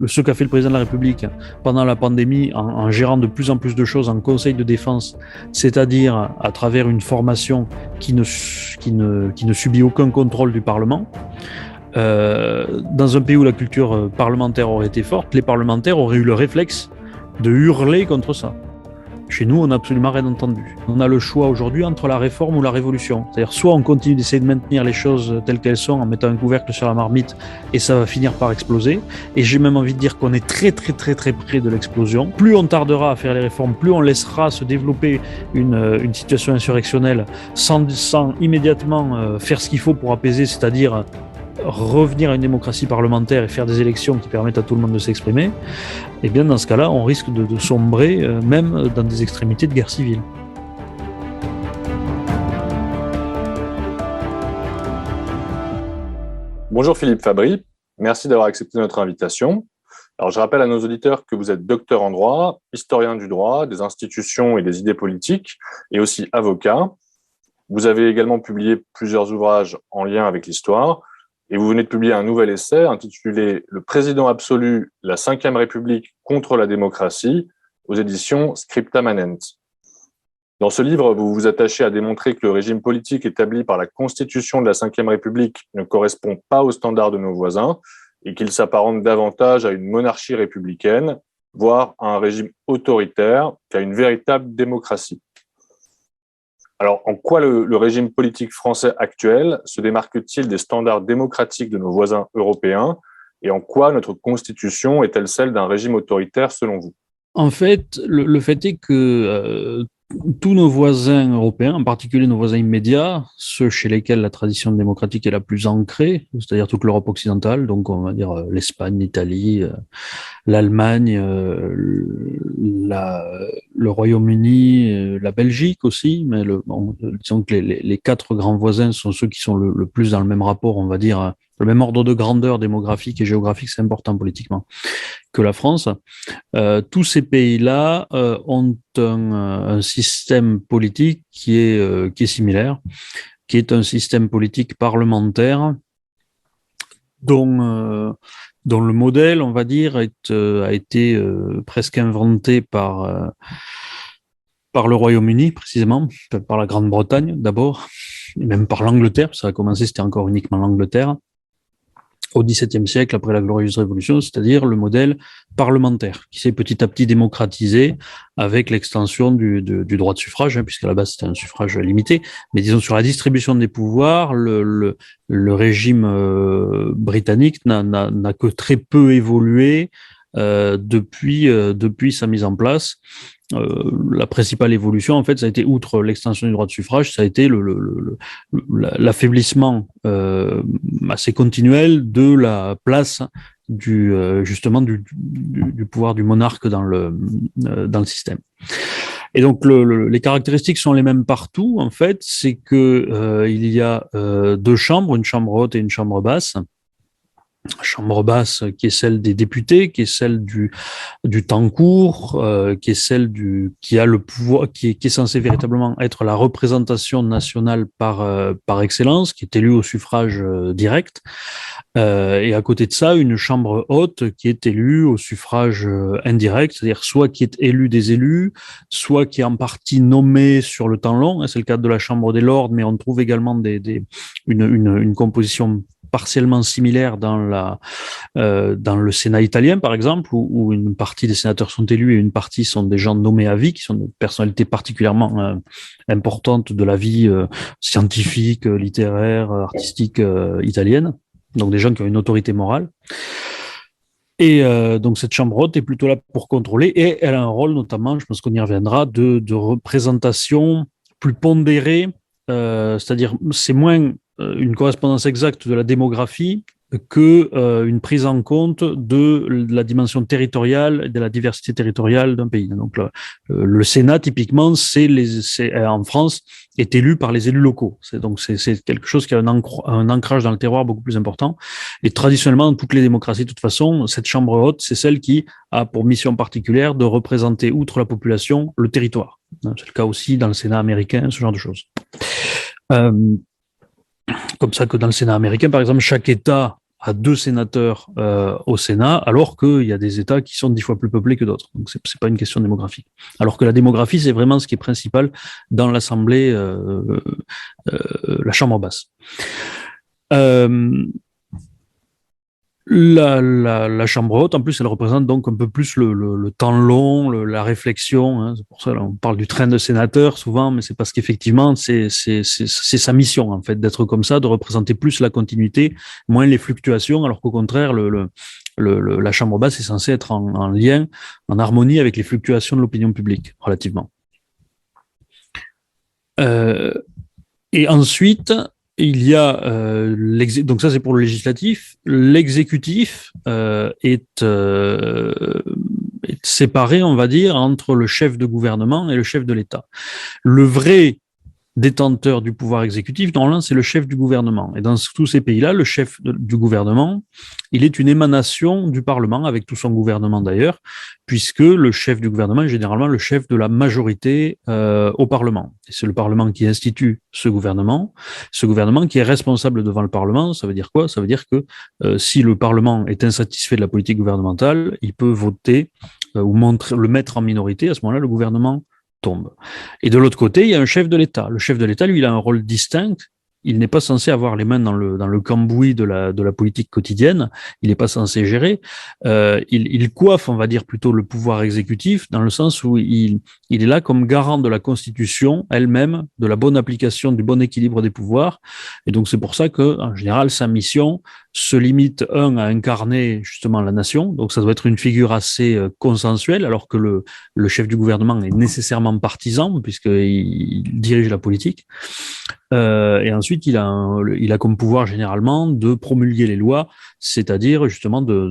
ce qu'a fait le président de la République pendant la pandémie en gérant de plus en plus de choses en Conseil de défense, c'est-à-dire à travers une formation qui ne subit aucun contrôle du Parlement. Dans un pays où la culture parlementaire aurait été forte, les parlementaires auraient eu le réflexe de hurler contre ça. Chez nous, on n'a absolument rien entendu. On a le choix aujourd'hui entre la réforme ou la révolution. C'est-à-dire, soit on continue d'essayer de maintenir les choses telles qu'elles sont en mettant un couvercle sur la marmite et ça va finir par exploser. Et j'ai même envie de dire qu'on est très près de l'explosion. Plus on tardera à faire les réformes, plus on laissera se développer une situation insurrectionnelle sans immédiatement faire ce qu'il faut pour apaiser, c'est-à-dire revenir à une démocratie parlementaire et faire des élections qui permettent à tout le monde de s'exprimer, et bien dans ce cas-là, on risque de sombrer même dans des extrémités de guerre civile. Bonjour Philippe Fabry, merci d'avoir accepté notre invitation. Alors, je rappelle à nos auditeurs que vous êtes docteur en droit, historien du droit, des institutions et des idées politiques, et aussi avocat. Vous avez également publié plusieurs ouvrages en lien avec l'histoire, et vous venez de publier un nouvel essai intitulé « Le président absolu, la Ve République contre la démocratie » aux éditions Scripta Manent. Dans ce livre, vous vous attachez à démontrer que le régime politique établi par la Constitution de la Ve République ne correspond pas aux standards de nos voisins et qu'il s'apparente davantage à une monarchie républicaine, voire à un régime autoritaire qu'à une véritable démocratie. Alors, en quoi le régime politique français actuel se démarque-t-il des standards démocratiques de nos voisins européens et en quoi notre Constitution est-elle celle d'un régime autoritaire selon vous ? En fait, le fait est que tous nos voisins européens, en particulier nos voisins immédiats, ceux chez lesquels la tradition démocratique est la plus ancrée, c'est-à-dire toute l'Europe occidentale, donc on va dire l'Espagne, l'Italie, l'Allemagne, le Royaume-Uni, la Belgique aussi, mais disons que les quatre grands voisins sont ceux qui sont le plus dans le même rapport, on va dire, le même ordre de grandeur démographique et géographique, c'est important politiquement, que la France. Tous ces pays-là ont un système politique qui est similaire, qui est un système politique parlementaire dont le modèle, on va dire, a été presque inventé par le Royaume-Uni, précisément, par la Grande-Bretagne d'abord, et même par l'Angleterre, ça a commencé, c'était encore uniquement l'Angleterre, au XVIIe siècle, après la Glorieuse Révolution, c'est-à-dire le modèle parlementaire, qui s'est petit à petit démocratisé avec l'extension du droit de suffrage, puisqu'à la base c'était un suffrage limité, mais disons sur la distribution des pouvoirs, le régime britannique n'a que très peu évolué depuis sa mise en place. La principale évolution, en fait, ça a été, outre l'extension du droit de suffrage, ça a été l'affaiblissement assez continuel de la place justement du pouvoir du monarque dans le système. Et donc les caractéristiques sont les mêmes partout, en fait, c'est que il y a deux chambres, une chambre haute et une chambre basse. Chambre basse qui est celle des députés, qui est celle du temps court, qui est celle qui a le pouvoir, qui est censé véritablement être la représentation nationale par excellence, qui est élue au suffrage direct, et à côté de ça une chambre haute qui est élue au suffrage indirect, c'est-à-dire soit qui est élue des élus, soit qui est en partie nommée sur le temps long, c'est le cas de la Chambre des Lords, mais on trouve également une composition partiellement similaire dans le Sénat italien, par exemple, où une partie des sénateurs sont élus et une partie sont des gens nommés à vie, qui sont des personnalités particulièrement importantes de la vie scientifique, littéraire, artistique italienne, donc des gens qui ont une autorité morale. Et donc cette chambre haute est plutôt là pour contrôler, et elle a un rôle notamment, je pense qu'on y reviendra, de représentation plus pondérée, c'est-à-dire c'est moins une correspondance exacte de la démographie que une prise en compte de la dimension territoriale et de la diversité territoriale d'un pays. Donc le Sénat, typiquement, en France, est élu par les élus locaux. C'est quelque chose qui a un ancrage dans le terroir beaucoup plus important. Et traditionnellement, dans toutes les démocraties, de toute façon, cette chambre haute, c'est celle qui a pour mission particulière de représenter, outre la population, le territoire. C'est le cas aussi dans le Sénat américain, ce genre de choses. Comme ça que dans le Sénat américain, par exemple, chaque État à 2 sénateurs au Sénat, alors qu'il y a des États qui sont 10 fois plus peuplés que d'autres. Donc c'est pas une question démographique. Alors que la démographie, c'est vraiment ce qui est principal dans l'Assemblée, la Chambre basse. La Chambre haute, en plus, elle représente donc un peu plus le temps long, la réflexion. Hein. C'est pour ça qu'on parle du train de sénateur souvent, mais c'est parce qu'effectivement, c'est sa mission en fait d'être comme ça, de représenter plus la continuité, moins les fluctuations, alors qu'au contraire, la Chambre basse est censée être en lien, en harmonie avec les fluctuations de l'opinion publique, relativement. Et ensuite, il y a donc ça c'est pour le législatif. L'exécutif est séparé, on va dire, entre le chef de gouvernement et le chef de l'État. Le vrai détenteur du pouvoir exécutif, normalement, c'est le chef du gouvernement. Et dans tous ces pays-là, le chef du gouvernement, il est une émanation du Parlement, avec tout son gouvernement d'ailleurs, puisque le chef du gouvernement est généralement le chef de la majorité au Parlement. Et c'est le Parlement qui institue ce gouvernement qui est responsable devant le Parlement. Ça veut dire quoi? Ça veut dire que si le Parlement est insatisfait de la politique gouvernementale, il peut voter ou le mettre en minorité. À ce moment-là, le gouvernement tombe. Et de l'autre côté, il y a un chef de l'État. Le chef de l'État, lui, il a un rôle distinct. Il n'est pas censé avoir les mains dans le cambouis de la politique quotidienne. Il n'est pas censé gérer. Il coiffe, on va dire, plutôt le pouvoir exécutif, dans le sens où il est là comme garant de la Constitution elle-même, de la bonne application, du bon équilibre des pouvoirs. Et donc, c'est pour ça que, en général, sa mission se limite, à incarner justement la nation. Donc, ça doit être une figure assez consensuelle, alors que le chef du gouvernement est nécessairement partisan, puisqu'il dirige la politique. Et ensuite, il a comme pouvoir généralement de promulguer les lois, c'est-à-dire justement de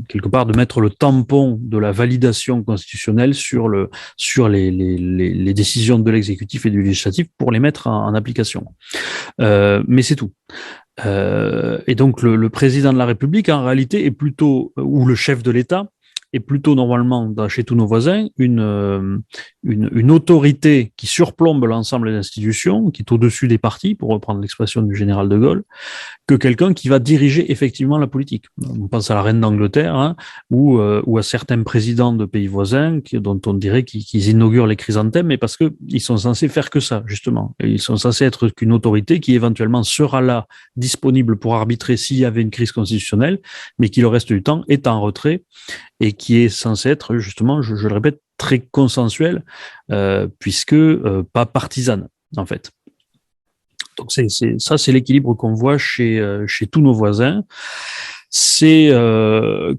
quelque part de mettre le tampon de la validation constitutionnelle sur les décisions de l'exécutif et du législatif pour les mettre en application. Mais c'est tout. Et donc le président de la République en réalité est plutôt, ou le chef de l'État est plutôt normalement, chez tous nos voisins, une autorité qui surplombe l'ensemble des institutions, qui est au-dessus des partis, pour reprendre l'expression du général de Gaulle, que quelqu'un qui va diriger effectivement la politique. On pense à la reine d'Angleterre, hein, ou à certains présidents de pays voisins dont on dirait qu'ils inaugurent les chrysanthèmes, mais parce qu'ils sont censés faire que ça, justement. Et ils sont censés être qu'une autorité qui éventuellement sera là, disponible pour arbitrer s'il y avait une crise constitutionnelle, mais qui le reste du temps est en retrait et qui est censé être justement, je le répète, très consensuelle, puisque pas partisane, en fait. Donc c'est l'équilibre qu'on voit chez tous nos voisins. C'est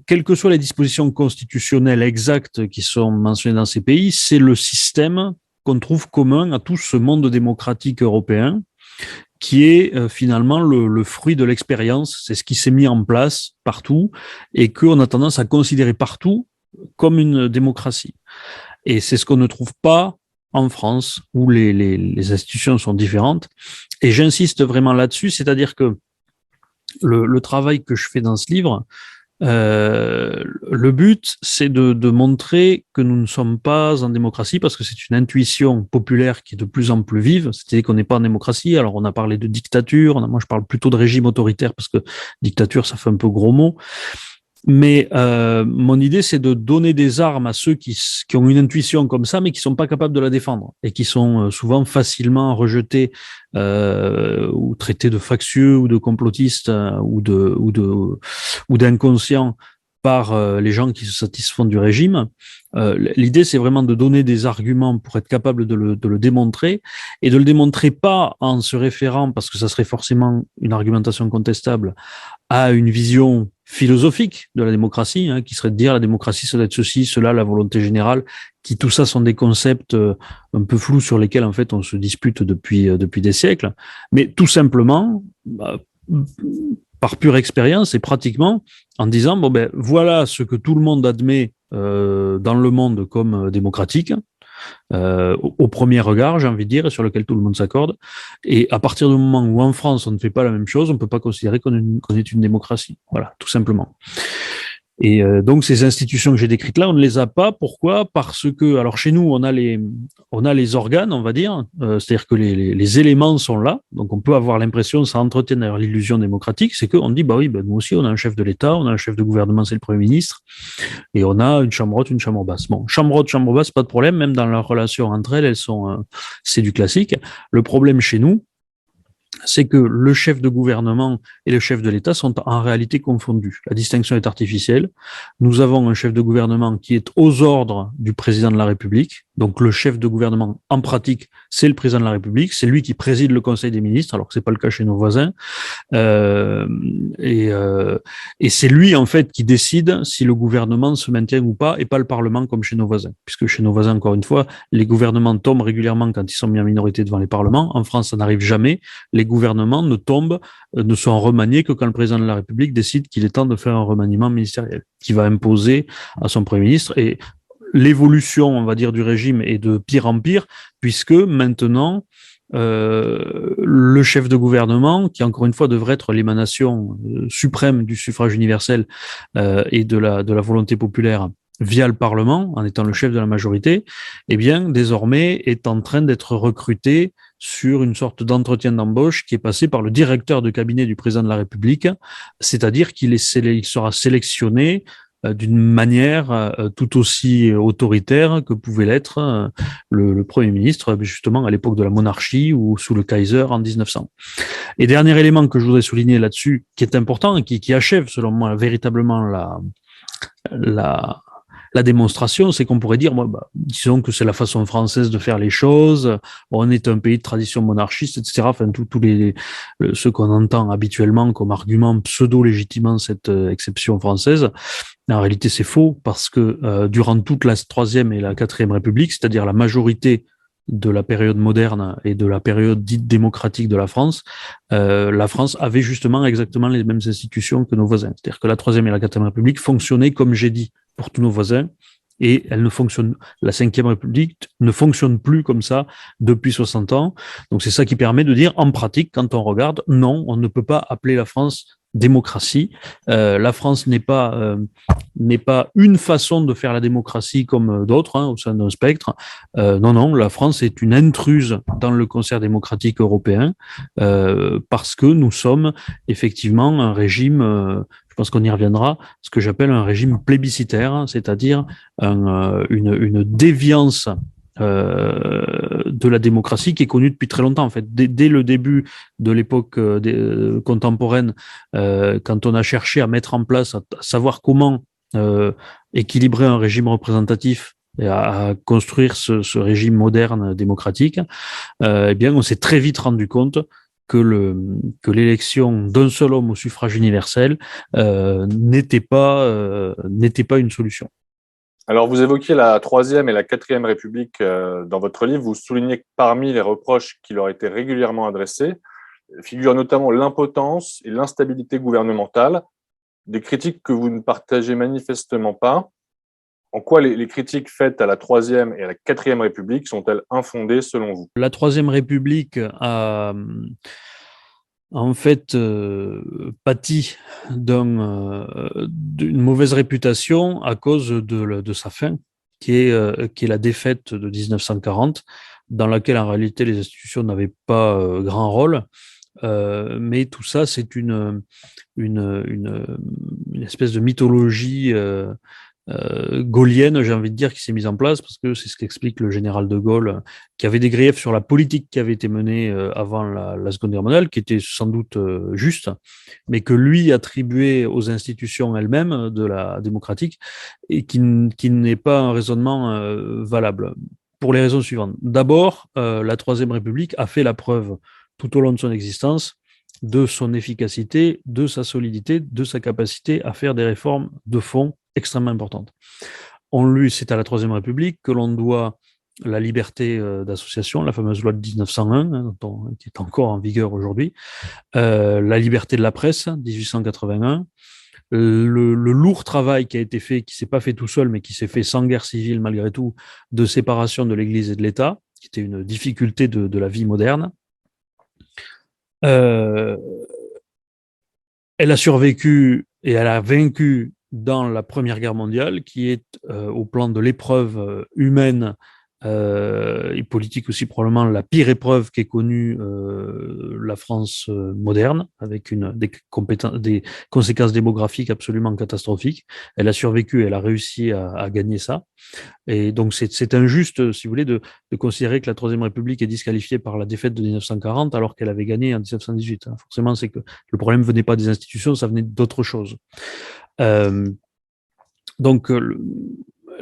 quelles que soient les dispositions constitutionnelles exactes qui sont mentionnées dans ces pays, c'est le système qu'on trouve commun à tout ce monde démocratique européen, qui est finalement le fruit de l'expérience. C'est ce qui s'est mis en place partout et qu'on a tendance à considérer partout comme une démocratie. Et c'est ce qu'on ne trouve pas en France, où les institutions sont différentes. Et j'insiste vraiment là-dessus, c'est-à-dire que le travail que je fais dans ce livre, le but, c'est de montrer que nous ne sommes pas en démocratie, parce que c'est une intuition populaire qui est de plus en plus vive, c'est-à-dire qu'on n'est pas en démocratie. Alors on a parlé de dictature, moi je parle plutôt de régime autoritaire, parce que dictature, ça fait un peu gros mot. Mais mon idée, c'est de donner des armes à ceux qui ont une intuition comme ça, mais qui sont pas capables de la défendre et qui sont souvent facilement rejetés ou traités de factieux ou de complotistes ou d'inconscients par les gens qui se satisfont du régime. L'idée, c'est vraiment de donner des arguments pour être capable de le démontrer, et de le démontrer pas en se référant, parce que ça serait forcément une argumentation contestable, à une vision philosophique de la démocratie, hein, qui serait de dire la démocratie, ça doit être ceci, cela, la volonté générale, qui tout ça sont des concepts un peu flous sur lesquels en fait on se dispute depuis des siècles, mais tout simplement par pure expérience et pratiquement en disant voilà ce que tout le monde admet dans le monde comme démocratique, au premier regard, j'ai envie de dire, et sur lequel tout le monde s'accorde. Et à partir du moment où en France on ne fait pas la même chose, on ne peut pas considérer qu'on est une démocratie. Voilà, tout simplement. Et donc ces institutions que j'ai décrites là, on ne les a pas. Pourquoi? Parce que, alors chez nous, on a les organes, on va dire, c'est-à-dire que les éléments sont là. Donc on peut avoir l'impression, ça entretient d'ailleurs l'illusion démocratique, c'est qu'on dit, bah oui, bah, nous aussi, on a un chef de l'État, on a un chef de gouvernement, c'est le Premier ministre, et on a une chambre haute, une chambre basse. Bon, chambre haute, chambre basse, pas de problème, même dans leurs relations entre elles, c'est du classique. Le problème chez nous, c'est que le chef de gouvernement et le chef de l'État sont en réalité confondus. La distinction est artificielle. Nous avons un chef de gouvernement qui est aux ordres du président de la République. Donc le chef de gouvernement, en pratique, c'est le président de la République. C'est lui qui préside le Conseil des ministres, alors que c'est pas le cas chez nos voisins. Euh, et, euh, et c'est lui, en fait, qui décide si le gouvernement se maintient ou pas, et pas le Parlement comme chez nos voisins. Puisque chez nos voisins, encore une fois, les gouvernements tombent régulièrement quand ils sont mis en minorité devant les parlements. En France, ça n'arrive jamais. Les gouvernements ne sont remaniés que quand le président de la République décide qu'il est temps de faire un remaniement ministériel, qui va imposer à son Premier ministre. Et l'évolution, on va dire, du régime est de pire en pire, puisque maintenant, le chef de gouvernement, qui encore une fois devrait être l'émanation suprême du suffrage universel et de la volonté populaire via le Parlement, en étant le chef de la majorité, eh bien, désormais, est en train d'être recruté sur une sorte d'entretien d'embauche qui est passé par le directeur de cabinet du président de la République, c'est-à-dire qu'il sera sélectionné d'une manière tout aussi autoritaire que pouvait l'être le Premier ministre, justement, à l'époque de la monarchie ou sous le Kaiser en 1900. Et dernier élément que je voudrais souligner là-dessus, qui est important et qui achève, selon moi, véritablement la, la démonstration, c'est qu'on pourrait dire, moi, bah, disons que c'est la façon française de faire les choses, on est un pays de tradition monarchiste, etc. Enfin, ce qu'on entend habituellement comme argument pseudo-légitimant cette exception française, en réalité, c'est faux parce que durant toute la Troisième et la Quatrième République, c'est-à-dire la majorité de la période moderne et de la période dite démocratique de la France avait justement exactement les mêmes institutions que nos voisins. C'est-à-dire que la Troisième et la Quatrième République fonctionnaient, comme j'ai dit, pour tous nos voisins, et la Cinquième République ne fonctionne plus comme ça depuis 60 ans. Donc c'est ça qui permet de dire, en pratique, quand on regarde, non, on ne peut pas appeler la France démocratie. La France n'est pas une façon de faire la démocratie comme d'autres au sein d'un spectre. Non, la France est une intruse dans le concert démocratique européen parce que nous sommes effectivement un régime, je pense qu'on y reviendra, ce que j'appelle un régime plébiscitaire, c'est-à-dire une déviance de la démocratie qui est connue depuis très longtemps. En fait, dès le début de l'époque contemporaine, quand on a cherché à mettre en place, à savoir comment équilibrer un régime représentatif et à construire ce régime moderne démocratique, eh bien, on s'est très vite rendu compte que l'élection d'un seul homme au suffrage universel n'était pas une solution. Alors, vous évoquiez la Troisième et la Quatrième République dans votre livre. Vous soulignez que parmi les reproches qui leur étaient régulièrement adressés, figurent notamment l'impotence et l'instabilité gouvernementale, des critiques que vous ne partagez manifestement pas. En quoi les critiques faites à la Troisième et à la Quatrième République sont-elles infondées selon vous? La Troisième République a en fait pâti d'une mauvaise réputation à cause de sa fin, qui est la défaite de 1940, dans laquelle en réalité les institutions n'avaient pas grand rôle. Mais tout ça, c'est une espèce de mythologie gaulienne, j'ai envie de dire, qui s'est mise en place, parce que c'est ce qu'explique le général de Gaulle, qui avait des griefs sur la politique qui avait été menée avant la Seconde Guerre mondiale, qui était sans doute juste, mais que lui attribuait aux institutions elles-mêmes de la démocratique, et qui n'est pas un raisonnement valable, pour les raisons suivantes. D'abord, la Troisième République a fait la preuve tout au long de son existence de son efficacité, de sa solidité, de sa capacité à faire des réformes de fond extrêmement importantes. C'est à la Troisième République que l'on doit la liberté d'association, la fameuse loi de 1901, qui est encore en vigueur aujourd'hui, la liberté de la presse, 1881, le lourd travail qui a été fait, qui ne s'est pas fait tout seul, mais qui s'est fait sans guerre civile malgré tout, de séparation de l'Église et de l'État, qui était une difficulté de la vie moderne. Elle a survécu et elle a vaincu dans la Première Guerre mondiale, qui est au plan de l'épreuve humaine et politique aussi probablement la pire épreuve qu'ait connue la France moderne, avec des conséquences démographiques absolument catastrophiques. Elle a survécu, elle a réussi à gagner ça. Et donc c'est injuste, si vous voulez, de considérer que la Troisième République est disqualifiée par la défaite de 1940 alors qu'elle avait gagné en 1918. Forcément, c'est que le problème venait pas des institutions, ça venait d'autre chose. Euh, donc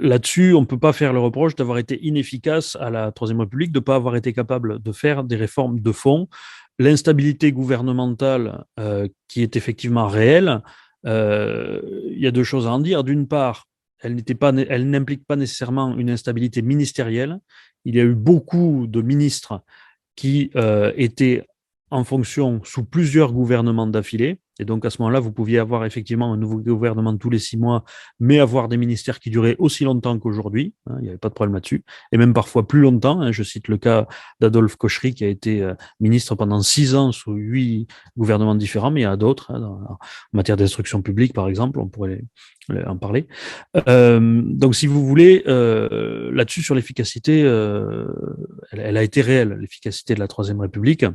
là-dessus, on ne peut pas faire le reproche d'avoir été inefficace à la Troisième République, de ne pas avoir été capable de faire des réformes de fond. L'instabilité gouvernementale qui est effectivement réelle, il y a deux choses à en dire. D'une part, elle n'implique pas nécessairement une instabilité ministérielle. Il y a eu beaucoup de ministres qui étaient en fonction sous plusieurs gouvernements d'affilée. Et donc, à ce moment-là, vous pouviez avoir effectivement un nouveau gouvernement tous les 6 mois, mais avoir des ministères qui duraient aussi longtemps qu'aujourd'hui. Il n'y avait pas de problème là-dessus. Et même parfois plus longtemps. Je cite le cas d'Adolphe Cochery, qui a été ministre pendant 6 ans sous 8 gouvernements différents, mais il y en a d'autres. En matière d'instruction publique, par exemple, on pourrait en parler. Donc, si vous voulez, là-dessus, sur l'efficacité, elle a été réelle, l'efficacité de la Troisième République.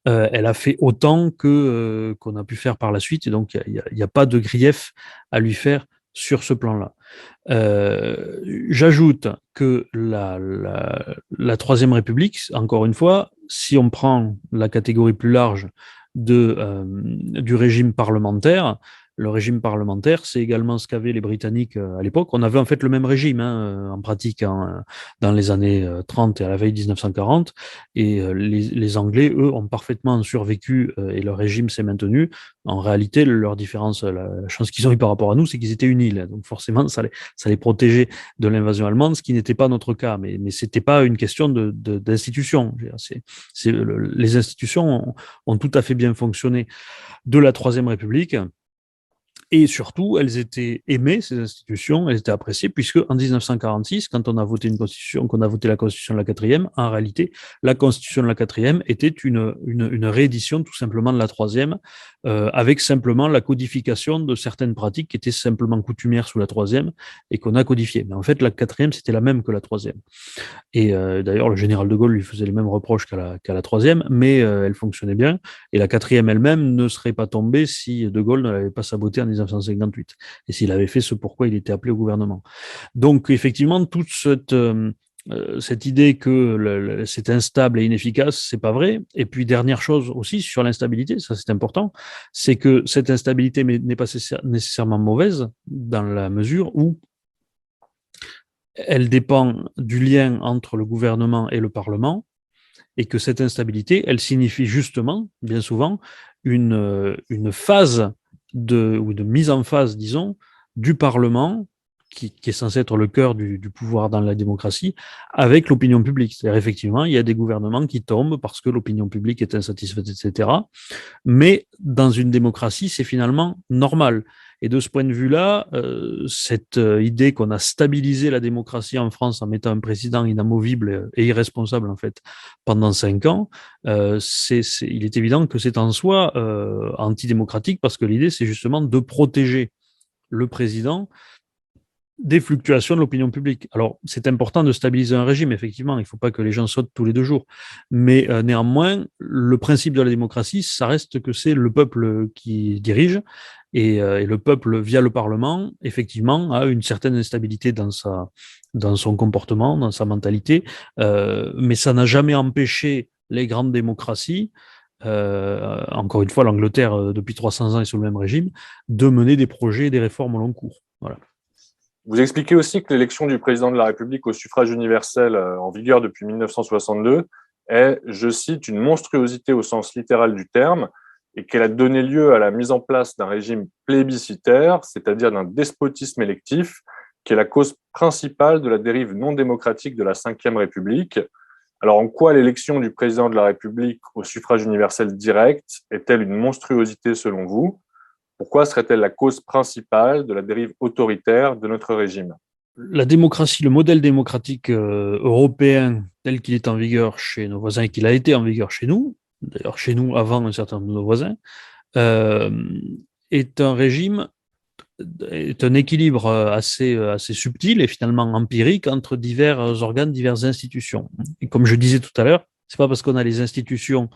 Elle a fait autant qu'on a pu faire par la suite, et donc il n'y a pas de grief à lui faire sur ce plan-là. J'ajoute que la Troisième République, encore une fois, si on prend la catégorie plus large du régime parlementaire, le régime parlementaire, c'est également ce qu'avaient les Britanniques à l'époque. On avait en fait le même régime en pratique dans les années 30 et à la veille 1940. Et les Anglais, eux, ont parfaitement survécu et leur régime s'est maintenu. En réalité, leur différence, la chance qu'ils ont eu par rapport à nous, c'est qu'ils étaient une île. Donc forcément, ça les protégeait de l'invasion allemande, ce qui n'était pas notre cas. Mais c'était pas une question d'institution. Les institutions ont tout à fait bien fonctionné de la Troisième République. Et surtout, elles étaient aimées, ces institutions, elles étaient appréciées, puisque en 1946, quand on a voté une constitution, qu'on a voté la constitution de la quatrième, en réalité, la constitution de la quatrième était une réédition tout simplement de la troisième, avec simplement la codification de certaines pratiques qui étaient simplement coutumières sous la troisième et qu'on a codifiées. Mais en fait, la quatrième, c'était la même que la troisième. Et d'ailleurs, le général de Gaulle lui faisait les mêmes reproches qu'à la troisième, mais elle fonctionnait bien. Et la quatrième elle-même ne serait pas tombée si de Gaulle ne l'avait pas sabotée en 1958, et s'il avait fait ce pourquoi il était appelé au gouvernement. Donc, effectivement, toute cette idée que c'est instable et inefficace, c'est pas vrai. Et puis, dernière chose aussi sur l'instabilité, ça c'est important, c'est que cette instabilité n'est pas nécessairement mauvaise dans la mesure où elle dépend du lien entre le gouvernement et le Parlement, et que cette instabilité, elle signifie justement, bien souvent, une phase ou de mise en phase, disons, du Parlement, qui est censé être le cœur du pouvoir dans la démocratie, avec l'opinion publique. C'est-à-dire, effectivement, il y a des gouvernements qui tombent parce que l'opinion publique est insatisfaite, etc. Mais dans une démocratie, c'est finalement normal. Et de ce point de vue-là, cette idée qu'on a stabilisé la démocratie en France en mettant un président inamovible et irresponsable, en fait, pendant 5 ans, il est évident que c'est en soi antidémocratique, parce que l'idée, c'est justement de protéger le président des fluctuations de l'opinion publique. Alors, c'est important de stabiliser un régime, effectivement, il ne faut pas que les gens sautent tous les 2 jours. Mais néanmoins, le principe de la démocratie, ça reste que c'est le peuple qui dirige, et le peuple, via le Parlement, effectivement, a une certaine instabilité dans son comportement, dans sa mentalité, mais ça n'a jamais empêché les grandes démocraties, encore une fois, l'Angleterre, depuis 300 ans, est sous le même régime, de mener des projets et des réformes au long cours. Voilà. Vous expliquez aussi que l'élection du président de la République au suffrage universel en vigueur depuis 1962 est, je cite, une monstruosité au sens littéral du terme, et qu'elle a donné lieu à la mise en place d'un régime plébiscitaire, c'est-à-dire d'un despotisme électif, qui est la cause principale de la dérive non démocratique de la Ve République. Alors, en quoi l'élection du président de la République au suffrage universel direct est-elle une monstruosité selon vous ? Pourquoi serait-elle la cause principale de la dérive autoritaire de notre régime ? La démocratie, le modèle démocratique européen tel qu'il est en vigueur chez nos voisins et qu'il a été en vigueur chez nous, d'ailleurs chez nous avant un certain nombre de nos voisins, est un régime est un équilibre assez subtil et finalement empirique entre divers organes, diverses institutions. Et comme je disais tout à l'heure, c'est pas parce qu'on a les institutions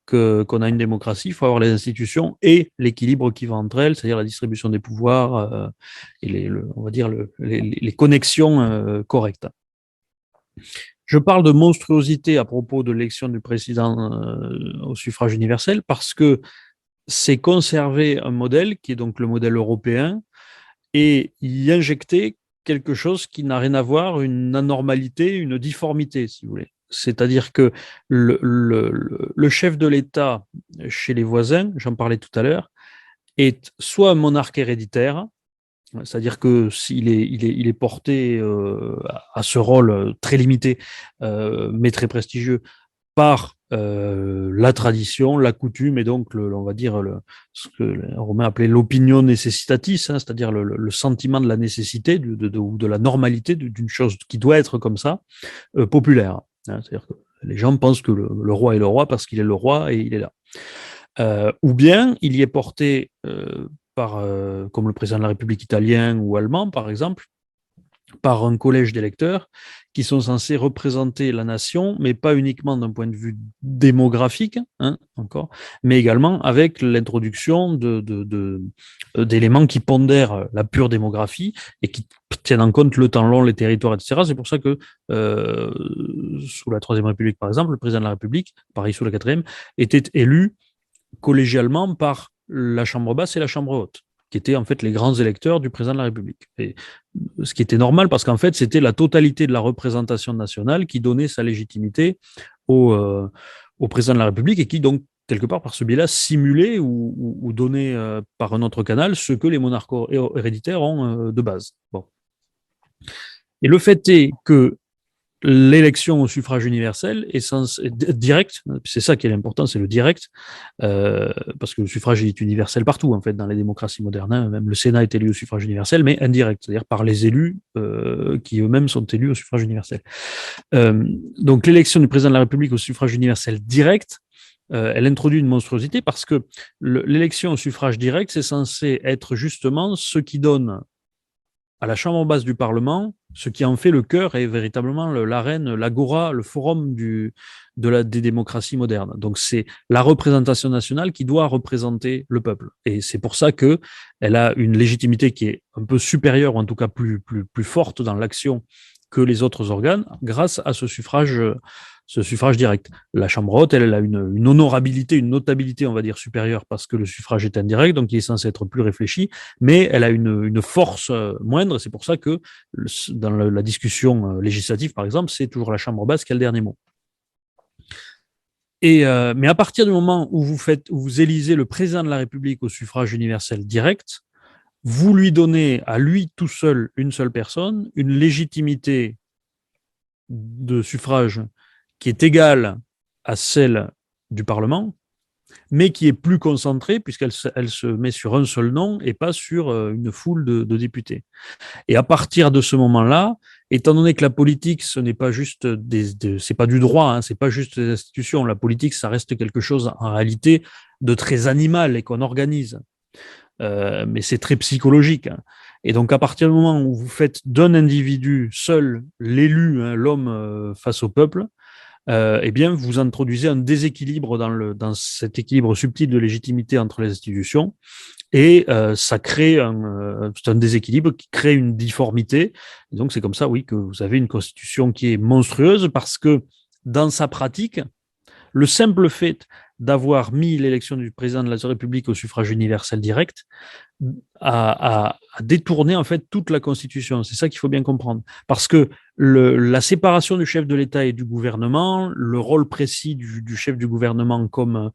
qu'on a une démocratie, il faut avoir les institutions et l'équilibre qui va entre elles, c'est-à-dire la distribution des pouvoirs et on va dire les connexions correctes. Je parle de monstruosité à propos de l'élection du président au suffrage universel parce que c'est conserver un modèle qui est donc le modèle européen et y injecter quelque chose qui n'a rien à voir, une anormalité, une difformité, si vous voulez. C'est-à-dire que le chef de l'État chez les voisins, j'en parlais tout à l'heure, est soit un monarque héréditaire, c'est-à-dire que il est porté à ce rôle très limité, mais très prestigieux, par la tradition, la coutume et donc, on va dire, ce que les Romains appelaient l'opinion necessitatis, hein, c'est-à-dire le sentiment de la nécessité ou de la normalité d'une chose qui doit être comme ça, populaire. Hein, c'est-à-dire que les gens pensent que le roi est le roi parce qu'il est le roi et il est là. Ou bien il y est porté comme le président de la République italien ou allemand, par exemple, par un collège d'électeurs qui sont censés représenter la nation, mais pas uniquement d'un point de vue démographique, hein, encore, mais également avec l'introduction d'éléments qui pondèrent la pure démographie et qui tiennent en compte le temps long, les territoires, etc. C'est pour ça que sous la Troisième République, par exemple, le président de la République, pareil sous la Quatrième, était élu collégialement par la Chambre basse et la Chambre haute, qui étaient en fait les grands électeurs du président de la République. Et ce qui était normal parce qu'en fait, c'était la totalité de la représentation nationale qui donnait sa légitimité au président de la République et qui donc, quelque part, par ce biais-là, simulait ou donnait par un autre canal ce que les monarques héréditaires ont de base. Bon. Et le fait est que l'élection au suffrage universel est direct, c'est ça qui est important, c'est le direct, parce que le suffrage est universel partout, en fait, dans les démocraties modernes. Hein, même le Sénat est élu au suffrage universel, mais indirect, c'est-à-dire par les élus qui eux-mêmes sont élus au suffrage universel. Donc l'élection du président de la République au suffrage universel direct, elle introduit une monstruosité parce que l'élection au suffrage direct, c'est censé être justement ce qui donne à la chambre basse du Parlement, ce qui en fait le cœur est véritablement l'arène, l'agora, le forum des démocraties modernes. Donc c'est la représentation nationale qui doit représenter le peuple. Et c'est pour ça qu'elle a une légitimité qui est un peu supérieure, ou en tout cas plus forte dans l'action que les autres organes, grâce à ce suffrage direct. La Chambre haute, elle a une honorabilité, une notabilité, on va dire, supérieure parce que le suffrage est indirect, donc il est censé être plus réfléchi, mais elle a une force moindre. C'est pour ça que dans la discussion législative, par exemple, c'est toujours la Chambre basse qui a le dernier mot. Mais à partir du moment où vous élisez le président de la République au suffrage universel direct, vous lui donnez à lui tout seul, une seule personne, une légitimité de suffrage qui est égale à celle du Parlement, mais qui est plus concentrée puisqu'elle se met sur un seul nom et pas sur une foule de députés. Et à partir de ce moment-là, étant donné que la politique, ce n'est pas juste c'est pas du droit, hein, c'est pas juste des institutions. La politique, ça reste quelque chose en réalité de très animal et qu'on organise. Mais c'est très psychologique. Hein. Et donc, à partir du moment où vous faites d'un individu seul l'élu, hein, l'homme face au peuple, eh bien, vous introduisez un déséquilibre dans cet équilibre subtil de légitimité entre les institutions, et ça crée c'est un déséquilibre qui crée une difformité. Et donc, c'est comme ça, oui, que vous avez une constitution qui est monstrueuse parce que dans sa pratique, le simple fait d'avoir mis l'élection du président de la République au suffrage universel direct a détourné en fait toute la Constitution. C'est ça qu'il faut bien comprendre. Parce que la séparation du chef de l'État et du gouvernement, le rôle précis du chef du gouvernement comme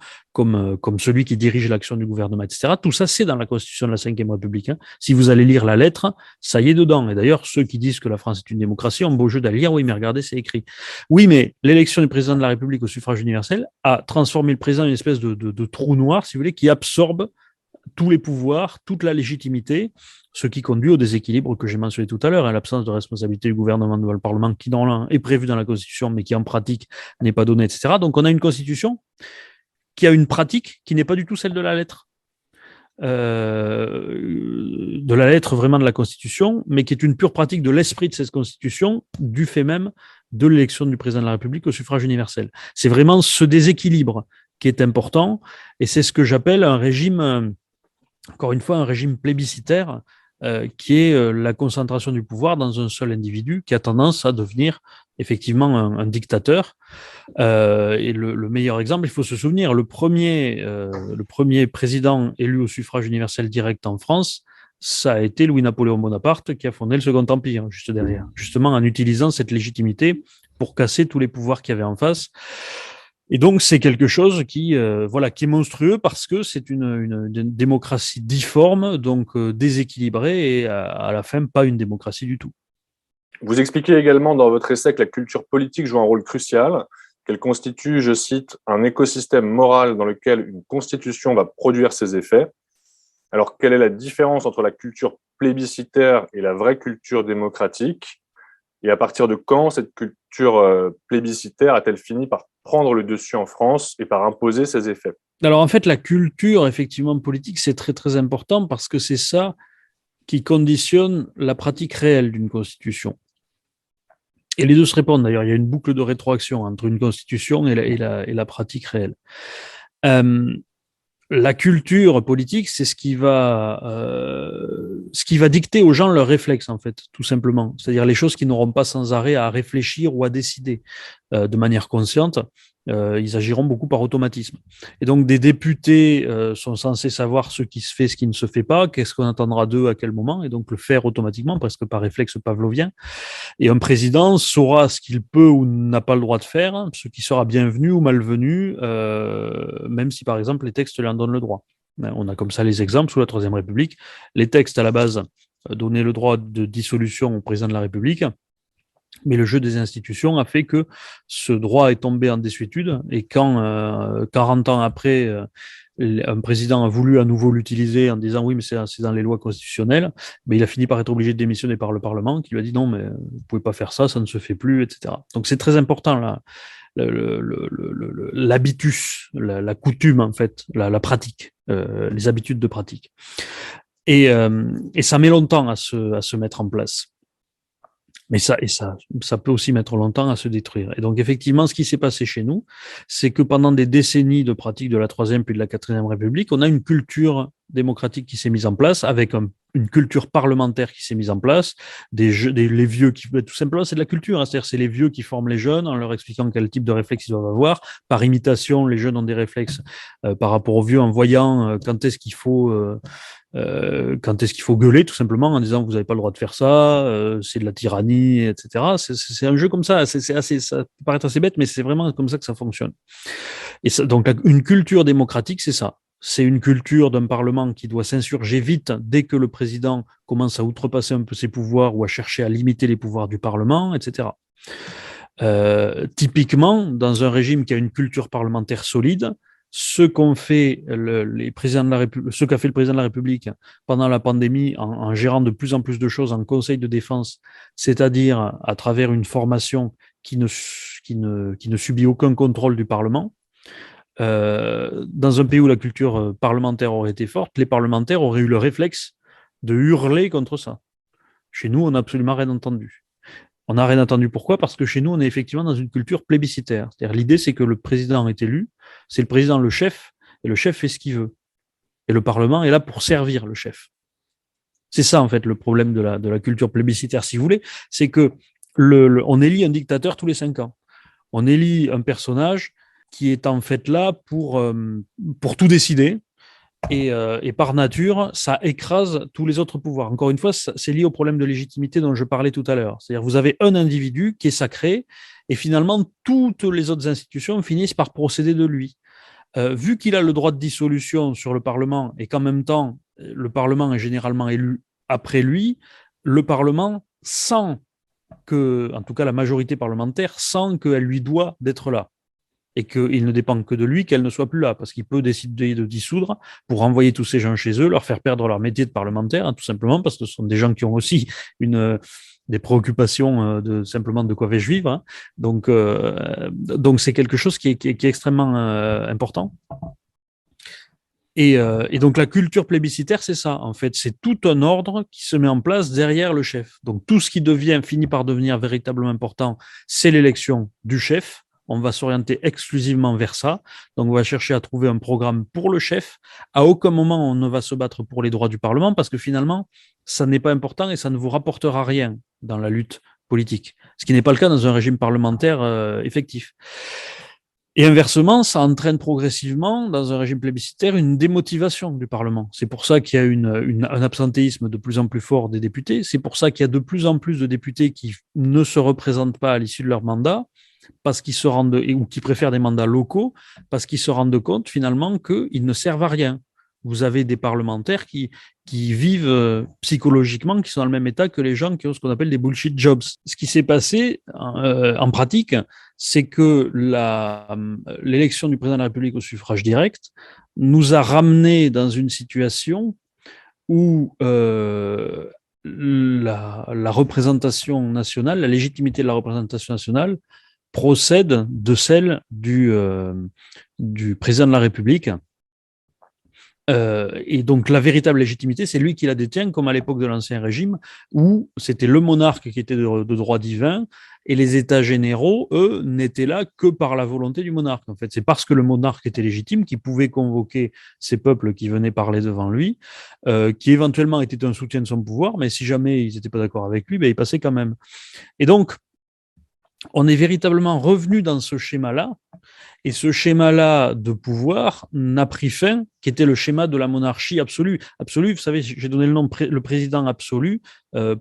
celui qui dirige l'action du gouvernement, etc., tout ça, c'est dans la Constitution de la Ve République. Hein. Si vous allez lire la lettre, ça y est dedans. Et d'ailleurs, ceux qui disent que la France est une démocratie ont beau jeu d'aller lire, oui, mais regardez, c'est écrit. Oui, mais l'élection du président de la République au suffrage universel a transformé le président en une espèce de trou noir, si vous voulez, qui absorbe tous les pouvoirs, toute la légitimité, ce qui conduit au déséquilibre que j'ai mentionné tout à l'heure, à l'absence de responsabilité du gouvernement devant le Parlement, qui normalement est prévu dans la Constitution, mais qui en pratique n'est pas donné, etc. Donc on a une Constitution qui a une pratique qui n'est pas du tout celle de la lettre. de la lettre vraiment de la Constitution, mais qui est une pure pratique de l'esprit de cette Constitution, du fait même de l'élection du président de la République au suffrage universel. C'est vraiment ce déséquilibre qui est important, et c'est ce que j'appelle un régime, encore une fois, un régime plébiscitaire, qui est la concentration du pouvoir dans un seul individu qui a tendance à devenir effectivement un dictateur. Et le meilleur exemple, il faut se souvenir, le premier président élu au suffrage universel direct en France, ça a été Louis-Napoléon Bonaparte qui a fondé le Second Empire, juste derrière, justement en utilisant cette légitimité pour casser tous les pouvoirs qu'il y avait en face. Et donc, c'est quelque chose qui est monstrueux parce que c'est une démocratie difforme, donc déséquilibrée et à la fin, pas une démocratie du tout. Vous expliquez également dans votre essai que la culture politique joue un rôle crucial, qu'elle constitue, je cite, un écosystème moral dans lequel une constitution va produire ses effets. Alors, quelle est la différence entre la culture plébiscitaire et la vraie culture démocratique? Et à partir de quand cette culture plébiscitaire a-t-elle fini par prendre le dessus en France et par imposer ses effets? Alors en fait, la culture, effectivement, politique, c'est très très important parce que c'est ça qui conditionne la pratique réelle d'une constitution. Et les deux se répondent d'ailleurs, il y a une boucle de rétroaction entre une constitution et la pratique réelle. La culture politique, c'est ce qui va dicter aux gens leurs réflexes, en fait, tout simplement. C'est-à-dire les choses qu'ils n'auront pas sans arrêt à réfléchir ou à décider de manière consciente. Ils agiront beaucoup par automatisme. Et donc, des députés sont censés savoir ce qui se fait, ce qui ne se fait pas, qu'est-ce qu'on attendra d'eux à quel moment, et donc le faire automatiquement, presque par réflexe pavlovien. Et un président saura ce qu'il peut ou n'a pas le droit de faire, ce qui sera bienvenu ou malvenu, même si, par exemple, les textes lui en donnent le droit. On a comme ça les exemples sous la Troisième République. Les textes, à la base, donnaient le droit de dissolution au président de la République. Mais le jeu des institutions a fait que ce droit est tombé en désuétude et quand 40 ans après, un président a voulu à nouveau l'utiliser en disant oui, mais c'est dans les lois constitutionnelles, mais il a fini par être obligé de démissionner par le Parlement qui lui a dit non, mais vous pouvez pas faire ça, ça ne se fait plus, etc. Donc c'est très important là, l'habitus, la coutume en fait, la pratique, les habitudes de pratique. Et ça met longtemps à se mettre en place. Mais ça peut aussi mettre longtemps à se détruire. Et donc, effectivement, ce qui s'est passé chez nous, c'est que pendant des décennies de pratique de la Troisième puis de la Quatrième République, on a une culture démocratique qui s'est mise en place, avec une culture parlementaire qui s'est mise en place, les vieux qui, tout simplement, c'est de la culture, hein, c'est-à-dire c'est les vieux qui forment les jeunes en leur expliquant quel type de réflexe ils doivent avoir. Par imitation, les jeunes ont des réflexes par rapport aux vieux en voyant quand est-ce qu'il faut gueuler, tout simplement, en disant vous n'avez pas le droit de faire ça, c'est de la tyrannie, etc. C'est un jeu comme ça, ça peut paraître assez bête, mais c'est vraiment comme ça que ça fonctionne. Et ça, donc une culture démocratique, c'est ça. C'est une culture d'un Parlement qui doit s'insurger vite dès que le président commence à outrepasser un peu ses pouvoirs ou à chercher à limiter les pouvoirs du Parlement, etc. Typiquement, dans un régime qui a une culture parlementaire solide, ce qu'a fait le président de la République pendant la pandémie en gérant de plus en plus de choses en Conseil de défense, c'est-à-dire à travers une formation qui ne subit aucun contrôle du Parlement. Dans un pays où la culture parlementaire aurait été forte, les parlementaires auraient eu le réflexe de hurler contre ça. Chez nous, on n'a absolument rien entendu. On n'a rien entendu. Pourquoi? Parce que chez nous, on est effectivement dans une culture plébiscitaire. C'est-à-dire, l'idée, c'est que le président est élu, c'est le président le chef, et le chef fait ce qu'il veut. Et le Parlement est là pour servir le chef. C'est ça, en fait, le problème de la culture plébiscitaire, si vous voulez, c'est que on élit un dictateur tous les 5 ans. On élit un personnage qui est en fait là pour tout décider. Et par nature, ça écrase tous les autres pouvoirs. Encore une fois, c'est lié au problème de légitimité dont je parlais tout à l'heure. C'est-à-dire, vous avez un individu qui est sacré, et finalement, toutes les autres institutions finissent par procéder de lui. Vu qu'il a le droit de dissolution sur le Parlement, et qu'en même temps, le Parlement est généralement élu après lui, le Parlement sent que, en tout cas la majorité parlementaire, sent qu'elle lui doit d'être là. Et qu'il ne dépend que de lui qu'elle ne soit plus là, parce qu'il peut décider de dissoudre pour renvoyer tous ces gens chez eux, leur faire perdre leur métier de parlementaire, hein, tout simplement parce que ce sont des gens qui ont aussi des préoccupations simplement de quoi vais-je vivre. Hein. Donc c'est quelque chose qui est extrêmement important. Et donc la culture plébiscitaire, c'est ça, en fait, c'est tout un ordre qui se met en place derrière le chef. Donc tout ce qui finit par devenir véritablement important, c'est l'élection du chef. On va s'orienter exclusivement vers ça. Donc on va chercher à trouver un programme pour le chef. À aucun moment on ne va se battre pour les droits du Parlement parce que finalement, ça n'est pas important et ça ne vous rapportera rien dans la lutte politique. Ce qui n'est pas le cas dans un régime parlementaire effectif. Et inversement, ça entraîne progressivement, dans un régime plébiscitaire, une démotivation du Parlement. C'est pour ça qu'il y a un absentéisme de plus en plus fort des députés. C'est pour ça qu'il y a de plus en plus de députés qui ne se représentent pas à l'issue de leur mandat, parce qu'ils se rendent, ou qui préfèrent des mandats locaux, parce qu'ils se rendent compte finalement qu'ils ne servent à rien. Vous avez des parlementaires qui vivent psychologiquement, qui sont dans le même état que les gens qui ont ce qu'on appelle des bullshit jobs. Ce qui s'est passé en pratique, c'est que l'élection du président de la République au suffrage direct nous a ramenés dans une situation où la représentation nationale, la légitimité de la représentation nationale procède de celle du président de la République. Et donc la véritable légitimité, c'est lui qui la détient, comme à l'époque de l'Ancien Régime, où c'était le monarque qui était de droit divin, et les États généraux, eux, n'étaient là que par la volonté du monarque. En fait, c'est parce que le monarque était légitime qu'il pouvait convoquer ces peuples qui venaient parler devant lui, qui éventuellement étaient un soutien de son pouvoir, mais si jamais ils n'étaient pas d'accord avec lui, ben, ils passaient quand même. Et donc, on est véritablement revenu dans ce schéma-là, et ce schéma-là de pouvoir n'a pris fin, qui était le schéma de la monarchie absolue. Absolue, vous savez, j'ai donné le nom le président absolu,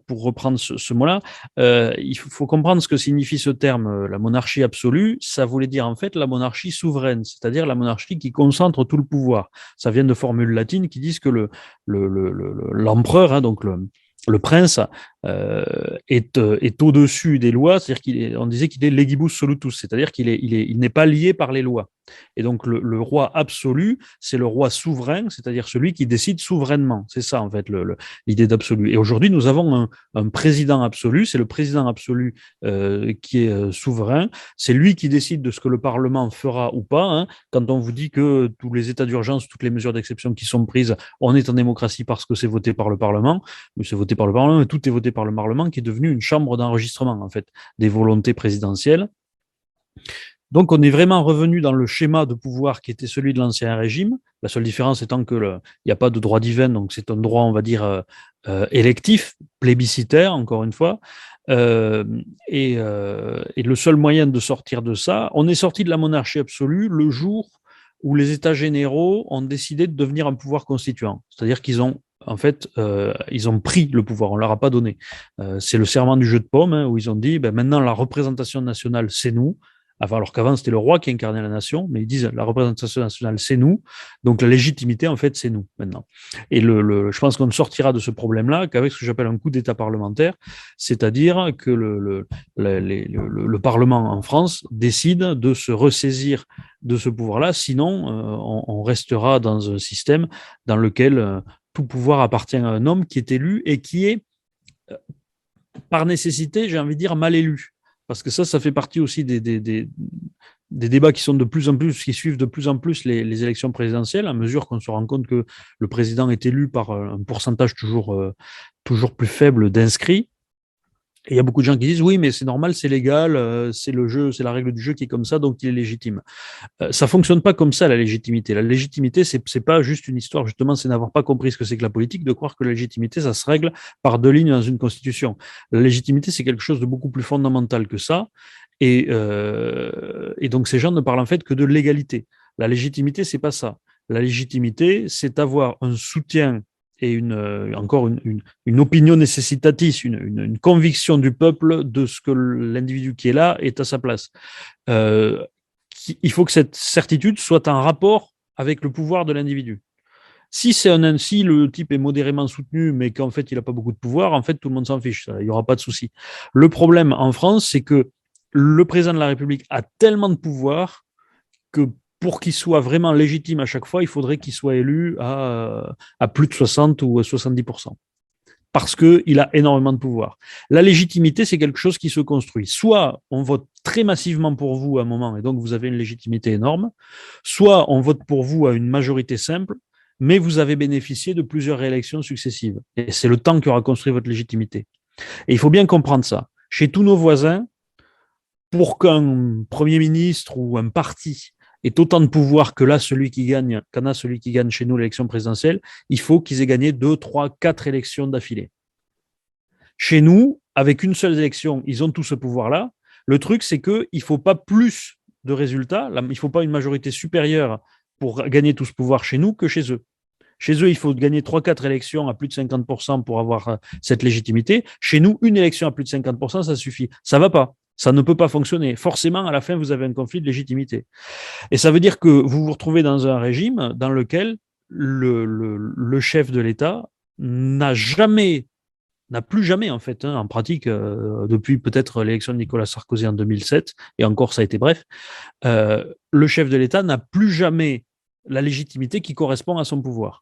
pour reprendre ce mot-là. Il faut comprendre ce que signifie ce terme, la monarchie absolue. Ça voulait dire en fait la monarchie souveraine, c'est-à-dire la monarchie qui concentre tout le pouvoir. Ça vient de formules latines qui disent que l'empereur, hein, donc le prince est au-dessus des lois, c'est-à-dire qu'on disait qu'il est legibus solutus, c'est-à-dire qu'il n'est pas lié par les lois. Et donc le roi absolu, c'est le roi souverain, c'est-à-dire celui qui décide souverainement. C'est ça en fait l'idée d'absolu. Et aujourd'hui, nous avons un président absolu, c'est le président absolu qui est souverain, c'est lui qui décide de ce que le Parlement fera ou pas. Hein. Quand on vous dit que tous les états d'urgence, toutes les mesures d'exception qui sont prises, on est en démocratie parce que c'est voté par le Parlement, mais c'est voté par le Parlement, mais tout est voté par le Parlement qui est devenu une chambre d'enregistrement en fait des volontés présidentielles. Donc, on est vraiment revenu dans le schéma de pouvoir qui était celui de l'Ancien Régime. La seule différence étant que il n'y a pas de droit divin, donc c'est un droit, on va dire, électif, plébiscitaire, encore une fois. Et le seul moyen de sortir de ça, on est sorti de la monarchie absolue le jour où les États généraux ont décidé de devenir un pouvoir constituant. C'est-à-dire qu'ils ont en fait, ils ont pris le pouvoir, on ne leur a pas donné. C'est le serment du jeu de paume, hein, où ils ont dit, ben, maintenant la représentation nationale, c'est nous. Enfin, alors qu'avant, c'était le roi qui incarnait la nation, mais ils disent, la représentation nationale, c'est nous. Donc la légitimité, en fait, c'est nous, maintenant. Et je pense qu'on ne sortira de ce problème-là qu'avec ce que j'appelle un coup d'État parlementaire, c'est-à-dire que le Parlement en France décide de se ressaisir de ce pouvoir-là, sinon on restera dans un système dans lequel tout pouvoir appartient à un homme qui est élu et qui est, par nécessité, j'ai envie de dire, mal élu. Parce que ça fait partie aussi des débats qui sont de plus en plus, qui suivent de plus en plus les élections présidentielles, à mesure qu'on se rend compte que le président est élu par un pourcentage toujours plus faible d'inscrits. Et il y a beaucoup de gens qui disent oui, mais c'est normal, c'est légal, c'est le jeu, c'est la règle du jeu qui est comme ça, donc il est légitime. Ça fonctionne pas comme ça, la légitimité. La légitimité, c'est pas juste une histoire, justement, c'est n'avoir pas compris ce que c'est que la politique, de croire que la légitimité, ça se règle par 2 lignes dans une constitution. La légitimité, c'est quelque chose de beaucoup plus fondamental que ça. Et donc ces gens ne parlent en fait que de l'égalité. La légitimité, c'est pas ça. La légitimité, c'est avoir un soutien et encore une opinion nécessitatis, une conviction du peuple de ce que l'individu qui est là est à sa place. Il faut que cette certitude soit en rapport avec le pouvoir de l'individu. Si le type est modérément soutenu, mais qu'en fait il n'a pas beaucoup de pouvoir, en fait tout le monde s'en fiche, il n'y aura pas de souci. Le problème en France, c'est que le président de la République a tellement de pouvoir que pour qu'il soit vraiment légitime à chaque fois, il faudrait qu'il soit élu à plus de 60 ou 70%. Parce qu'il a énormément de pouvoir. La légitimité, c'est quelque chose qui se construit. Soit on vote très massivement pour vous à un moment, et donc vous avez une légitimité énorme, soit on vote pour vous à une majorité simple, mais vous avez bénéficié de plusieurs réélections successives. Et c'est le temps qui aura construit votre légitimité. Et il faut bien comprendre ça. Chez tous nos voisins, pour qu'un Premier ministre ou un parti ait autant de pouvoir que là, qu'en a celui qui gagne chez nous l'élection présidentielle, il faut qu'ils aient gagné 2, 3, 4 élections d'affilée. Chez nous, avec une seule élection, ils ont tout ce pouvoir-là. Le truc, c'est qu'il ne faut pas plus de résultats, il ne faut pas une majorité supérieure pour gagner tout ce pouvoir chez nous que chez eux. Chez eux, il faut gagner 3-4 élections à plus de 50% pour avoir cette légitimité. Chez nous, une élection à plus de 50%, ça suffit. Ça ne va pas. Ça ne peut pas fonctionner. Forcément, à la fin, vous avez un conflit de légitimité. Et ça veut dire que vous vous retrouvez dans un régime dans lequel le chef de l'État n'a plus jamais, en fait, en pratique, depuis peut-être l'élection de Nicolas Sarkozy en 2007, et encore ça a été bref, le chef de l'État n'a plus jamais la légitimité qui correspond à son pouvoir.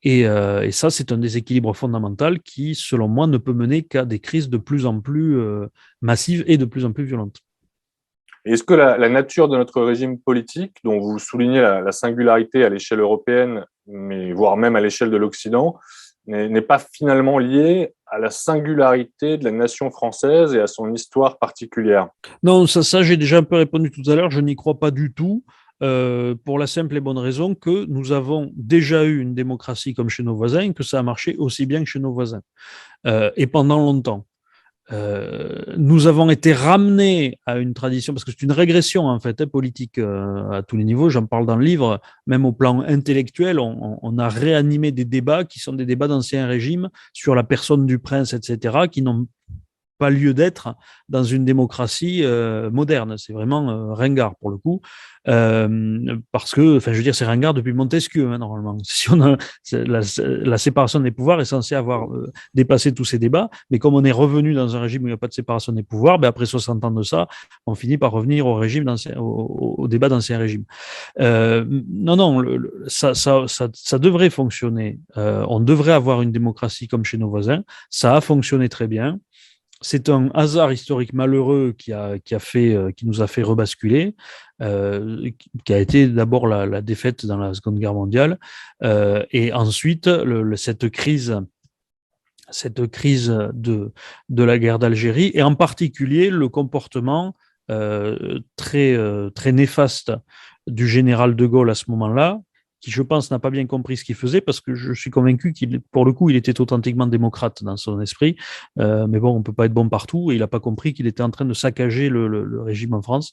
Et ça, c'est un déséquilibre fondamental qui, selon moi, ne peut mener qu'à des crises de plus en plus massives et de plus en plus violentes. Est-ce que la nature de notre régime politique, dont vous soulignez la singularité à l'échelle européenne, mais voire même à l'échelle de l'Occident, n'est pas finalement liée à la singularité de la nation française et à son histoire particulière? Non, ça j'ai déjà un peu répondu tout à l'heure, je n'y crois pas du tout. Pour la simple et bonne raison que nous avons déjà eu une démocratie comme chez nos voisins et que ça a marché aussi bien que chez nos voisins. Et pendant longtemps. Nous avons été ramenés à une tradition, parce que c'est une régression en fait politique à tous les niveaux, j'en parle dans le livre, même au plan intellectuel, on a réanimé des débats qui sont des débats d'ancien régime sur la personne du prince, etc., qui n'ont pas lieu d'être dans une démocratie moderne. C'est vraiment ringard pour le coup, parce que, enfin, je veux dire, c'est ringard depuis Montesquieu, hein, normalement. Si la séparation des pouvoirs est censée avoir dépassé tous ces débats, mais comme on est revenu dans un régime où il n'y a pas de séparation des pouvoirs, ben après 60 ans de ça, on finit par revenir au régime au débat d'ancien régime. Non, ça devrait fonctionner. On devrait avoir une démocratie comme chez nos voisins. Ça a fonctionné très bien. C'est un hasard historique malheureux qui nous a fait rebasculer, qui a été d'abord la défaite dans la Seconde Guerre mondiale, et ensuite cette crise de la guerre d'Algérie, et en particulier le comportement très néfaste du général de Gaulle à ce moment-là, qui, je pense, n'a pas bien compris ce qu'il faisait, parce que je suis convaincu pour le coup, il était authentiquement démocrate dans son esprit. Mais bon, on ne peut pas être bon partout, et il n'a pas compris qu'il était en train de saccager le régime en France.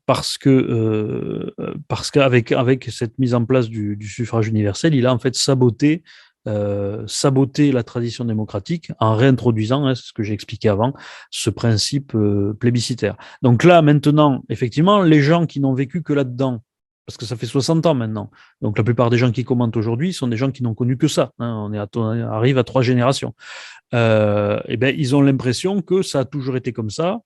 Parce qu'avec cette mise en place du suffrage universel, il a en fait saboté la tradition démocratique en réintroduisant, c'est ce que j'ai expliqué avant, ce principe plébiscitaire. Donc là, maintenant, effectivement, les gens qui n'ont vécu que là-dedans, parce que ça fait 60 ans maintenant, donc la plupart des gens qui commentent aujourd'hui sont des gens qui n'ont connu que ça, hein, on arrive à 3 générations. Et ben, ils ont l'impression que ça a toujours été comme ça.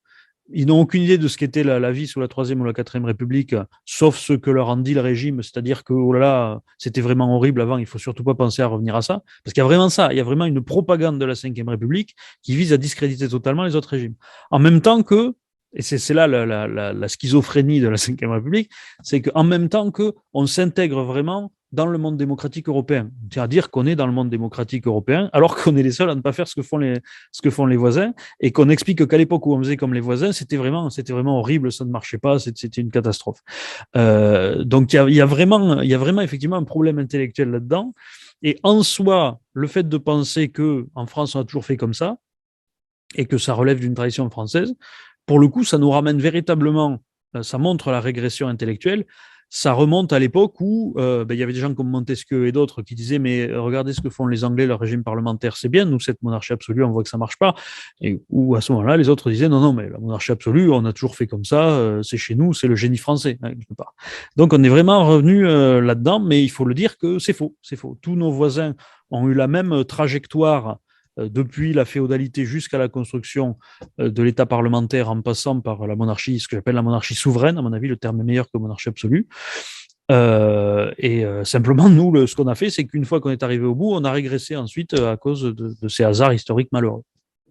Ils n'ont aucune idée de ce qu'était la vie sous la 3e ou la 4e République, sauf ce que leur en dit le régime, c'est-à-dire que, oh là là, c'était vraiment horrible avant, il ne faut surtout pas penser à revenir à ça, parce qu'il y a vraiment ça, il y a vraiment une propagande de la 5e République qui vise à discréditer totalement les autres régimes. En même temps que, et c'est là la schizophrénie de la 5e République, c'est qu'en même temps qu'on s'intègre vraiment dans le monde démocratique européen. C'est-à-dire qu'on est dans le monde démocratique européen, alors qu'on est les seuls à ne pas faire ce que font les voisins, et qu'on explique qu'à l'époque où on faisait comme les voisins, c'était vraiment horrible, ça ne marchait pas, c'était une catastrophe. Donc il y a vraiment effectivement un problème intellectuel là-dedans. Et en soi, le fait de penser que en France on a toujours fait comme ça, et que ça relève d'une tradition française, pour le coup, ça nous ramène véritablement, ça montre la régression intellectuelle. Ça remonte à l'époque où il y avait des gens comme Montesquieu et d'autres qui disaient mais regardez ce que font les Anglais, leur régime parlementaire, c'est bien, nous, cette monarchie absolue, on voit que ça marche pas. Et où à ce moment-là, les autres disaient non, mais la monarchie absolue, on a toujours fait comme ça, c'est chez nous, c'est le génie français, hein, quelque part. Donc on est vraiment revenu là-dedans, mais il faut le dire que c'est faux, c'est faux. Tous nos voisins ont eu la même trajectoire depuis la féodalité jusqu'à la construction de l'État parlementaire, en passant par la monarchie, ce que j'appelle la monarchie souveraine, à mon avis, le terme est meilleur que monarchie absolue. Simplement, nous, ce qu'on a fait, c'est qu'une fois qu'on est arrivé au bout, on a régressé ensuite à cause de ces hasards historiques malheureux.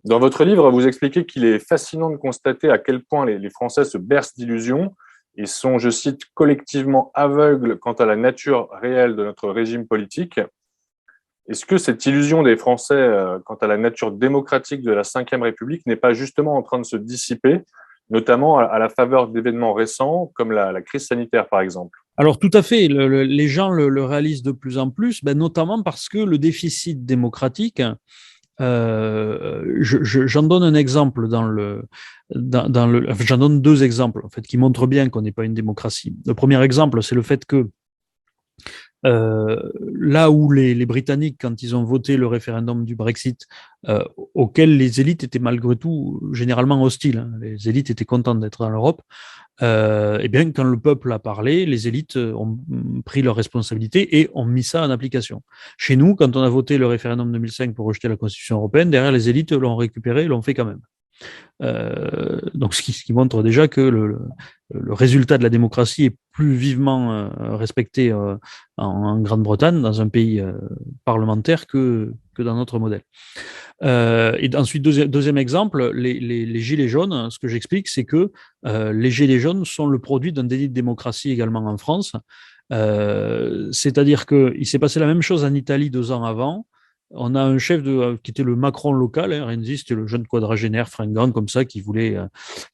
Dans votre livre, vous expliquez qu'il est fascinant de constater à quel point les Français se bercent d'illusions et sont, je cite, collectivement aveugles quant à la nature réelle de notre régime politique. Est-ce que cette illusion des Français quant à la nature démocratique de la Ve République n'est pas justement en train de se dissiper, notamment à la faveur d'événements récents comme la crise sanitaire, par exemple? Alors tout à fait, les gens le réalisent de plus en plus, notamment parce que le déficit démocratique, j'en donne un exemple j'en donne deux exemples en fait qui montrent bien qu'on n'est pas une démocratie. Le premier exemple, c'est le fait que là où les Britanniques, quand ils ont voté le référendum du Brexit, auquel les élites étaient malgré tout généralement hostiles, hein, les élites étaient contentes d'être dans l'Europe, eh bien, quand le peuple a parlé, les élites ont pris leurs responsabilités et ont mis ça en application. Chez nous, quand on a voté le référendum 2005 pour rejeter la Constitution européenne, derrière, les élites l'ont récupéré et l'ont fait quand même. Donc, ce qui montre déjà que le résultat de la démocratie est plus vivement respecté en Grande-Bretagne, dans un pays parlementaire, que dans notre modèle. Et ensuite, deuxième exemple, les gilets jaunes, ce que j'explique, c'est que les gilets jaunes sont le produit d'un déni de démocratie également en France. C'est-à-dire qu'il s'est passé la même chose en Italie 2 ans avant. On a un chef qui était le Macron local, hein, Renzi, c'était le jeune quadragénaire fringant comme ça qui voulait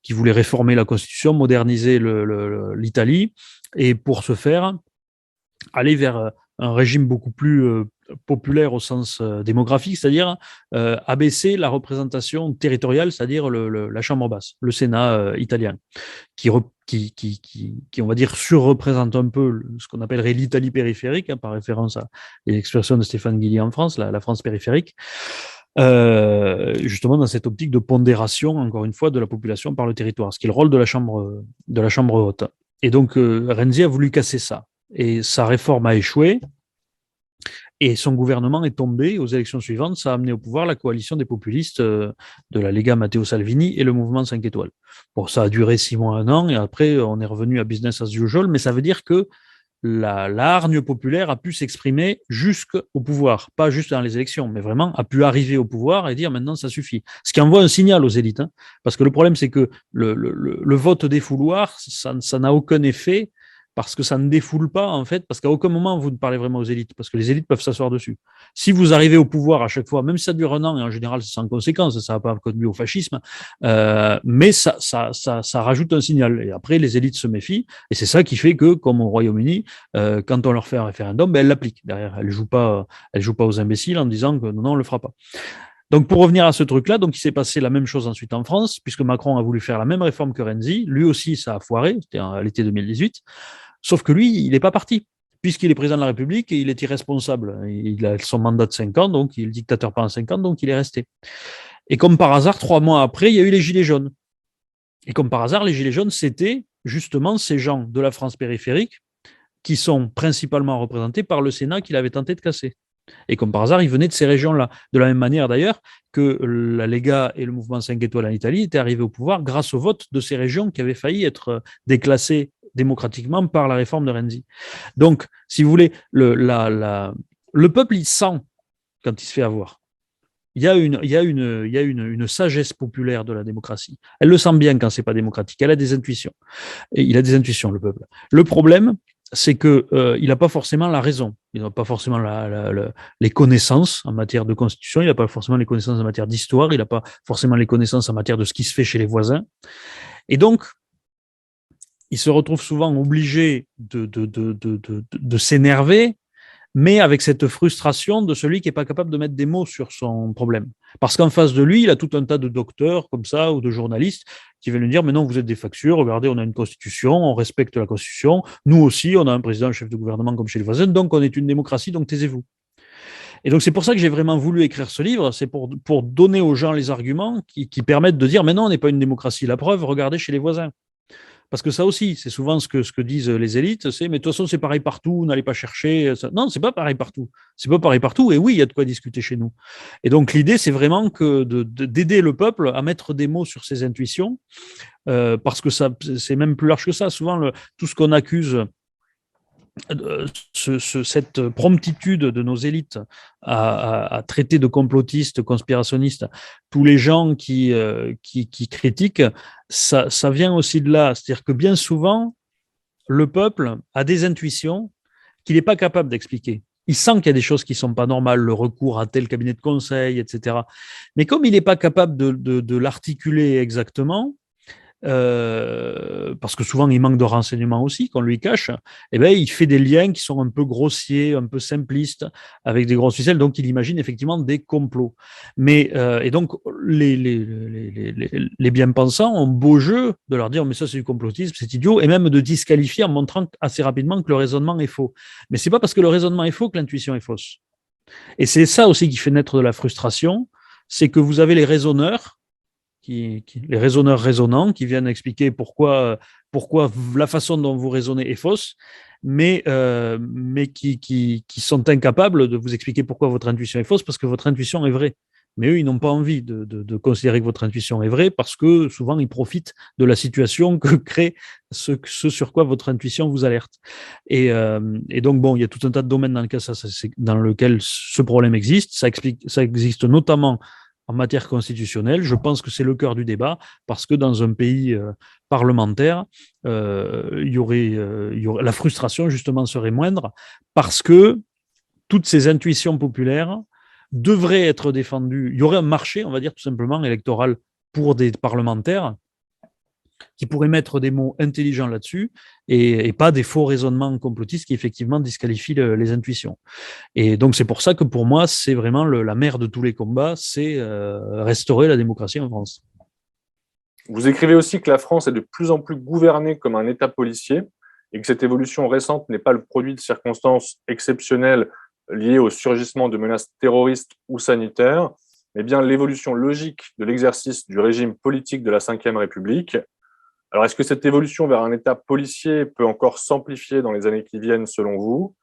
réformer la Constitution, moderniser l'Italie, et pour ce faire, aller vers un régime beaucoup plus populaire au sens démographique, c'est-à-dire abaisser la représentation territoriale, c'est-à-dire la Chambre basse, le Sénat italien, qui, on va dire, surreprésente un peu ce qu'on appellerait l'Italie périphérique, hein, par référence à l'expression de Stéphane Guilly en France, la France périphérique, justement dans cette optique de pondération, encore une fois, de la population par le territoire, ce qui est le rôle de la Chambre haute. Et donc, Renzi a voulu casser ça. Et sa réforme a échoué. Et son gouvernement est tombé aux élections suivantes. Ça a amené au pouvoir la coalition des populistes de la Lega Matteo Salvini et le mouvement 5 étoiles. Bon, ça a duré 6 mois, 1 an, et après, on est revenu à business as usual, mais ça veut dire que la hargne populaire a pu s'exprimer jusqu'au pouvoir, pas juste dans les élections, mais vraiment a pu arriver au pouvoir et dire maintenant ça suffit. Ce qui envoie un signal aux élites, hein, parce que le problème c'est que le vote défouloir, ça n'a aucun effet, parce que ça ne défoule pas, en fait, parce qu'à aucun moment vous ne parlez vraiment aux élites, parce que les élites peuvent s'asseoir dessus. Si vous arrivez au pouvoir à chaque fois, même si ça dure 1 an, et en général c'est sans conséquence, ça n'a pas conduit au fascisme, mais ça rajoute un signal. Et après, les élites se méfient, et c'est ça qui fait que, comme au Royaume-Uni, quand on leur fait un référendum, elle l'applique. Derrière, elle joue pas aux imbéciles en disant que non, on le fera pas. Donc, pour revenir à ce truc-là, donc il s'est passé la même chose ensuite en France, puisque Macron a voulu faire la même réforme que Renzi. Lui aussi, ça a foiré, c'était à l'été 2018. Sauf que lui, il n'est pas parti, puisqu'il est président de la République et il est irresponsable. Il a son mandat de 5 ans, donc il est dictateur pendant 5 ans, donc il est resté. Et comme par hasard, 3 mois après, il y a eu les Gilets jaunes. Et comme par hasard, les Gilets jaunes, c'était justement ces gens de la France périphérique qui sont principalement représentés par le Sénat qu'il avait tenté de casser. Et comme par hasard, ils venaient de ces régions-là. De la même manière, d'ailleurs, que la Lega et le mouvement 5 étoiles en Italie étaient arrivés au pouvoir grâce au vote de ces régions qui avaient failli être déclassées démocratiquement par la réforme de Renzi. Donc, si vous voulez, le peuple, il sent quand il se fait avoir. Il y a une sagesse populaire de la démocratie. Elle le sent bien quand c'est pas démocratique. Elle a des intuitions. Et il a des intuitions, le peuple. Le problème, c'est que il n'a pas forcément la raison. Il n'a pas forcément les connaissances en matière de constitution. Il n'a pas forcément les connaissances en matière d'histoire. Il n'a pas forcément les connaissances en matière de ce qui se fait chez les voisins. Et donc, il se retrouve souvent obligé de s'énerver, mais avec cette frustration de celui qui n'est pas capable de mettre des mots sur son problème. Parce qu'en face de lui, il a tout un tas de docteurs comme ça, ou de journalistes, qui viennent lui dire, mais non, vous êtes des factieux, regardez, on a une constitution, on respecte la constitution, nous aussi, on a un président, un chef de gouvernement comme chez les voisins, donc on est une démocratie, donc taisez-vous. Et donc c'est pour ça que j'ai vraiment voulu écrire ce livre, c'est pour donner aux gens les arguments qui permettent de dire, mais non, on n'est pas une démocratie, la preuve, regardez chez les voisins. Parce que ça aussi, c'est souvent ce que disent les élites, c'est mais de toute façon c'est pareil partout, n'allez pas chercher. Ça. Non, c'est pas pareil partout. C'est pas pareil partout. Et oui, il y a de quoi discuter chez nous. Et donc l'idée, c'est vraiment que d'aider le peuple à mettre des mots sur ses intuitions, parce que ça, c'est même plus large que ça. Souvent, tout ce qu'on accuse. Cette promptitude de nos élites à traiter de complotistes, conspirationnistes, tous les gens qui critiquent, ça vient aussi de là. C'est-à-dire que bien souvent, le peuple a des intuitions qu'il n'est pas capable d'expliquer. Il sent qu'il y a des choses qui ne sont pas normales, le recours à tel cabinet de conseil, etc. Mais comme il n'est pas capable de l'articuler exactement, parce que souvent il manque de renseignements aussi qu'on lui cache, eh ben, il fait des liens qui sont un peu grossiers, un peu simplistes, avec des grosses ficelles, donc il imagine effectivement des complots. Et donc les bien-pensants ont beau jeu de leur dire mais ça c'est du complotisme, c'est idiot, et même de disqualifier en montrant assez rapidement que le raisonnement est faux. Mais c'est pas parce que le raisonnement est faux que l'intuition est fausse. Et c'est ça aussi qui fait naître de la frustration, c'est que vous avez les raisonneurs, les raisonneurs raisonnants qui viennent expliquer pourquoi la façon dont vous raisonnez est fausse, mais qui sont incapables de vous expliquer pourquoi votre intuition est fausse parce que votre intuition est vraie. Mais eux, ils n'ont pas envie de considérer que votre intuition est vraie parce que souvent, ils profitent de la situation que crée ce sur quoi votre intuition vous alerte. Et donc, bon, il y a tout un tas de domaines dans lequel ce problème existe. Ça existe notamment en matière constitutionnelle. Je pense que c'est le cœur du débat parce que dans un pays parlementaire, la frustration justement serait moindre parce que toutes ces intuitions populaires devraient être défendues. Il y aurait un marché, on va dire tout simplement, électoral pour des parlementaires qui pourraient mettre des mots intelligents là-dessus et pas des faux raisonnements complotistes qui effectivement disqualifient les intuitions. Et donc c'est pour ça que pour moi, c'est vraiment la mère de tous les combats, c'est restaurer la démocratie en France. Vous écrivez aussi que la France est de plus en plus gouvernée comme un État policier et que cette évolution récente n'est pas le produit de circonstances exceptionnelles liées au surgissement de menaces terroristes ou sanitaires, mais bien l'évolution logique de l'exercice du régime politique de la Ve République. Alors, est-ce que cette évolution vers un État policier peut encore s'amplifier dans les années qui viennent, selon vous?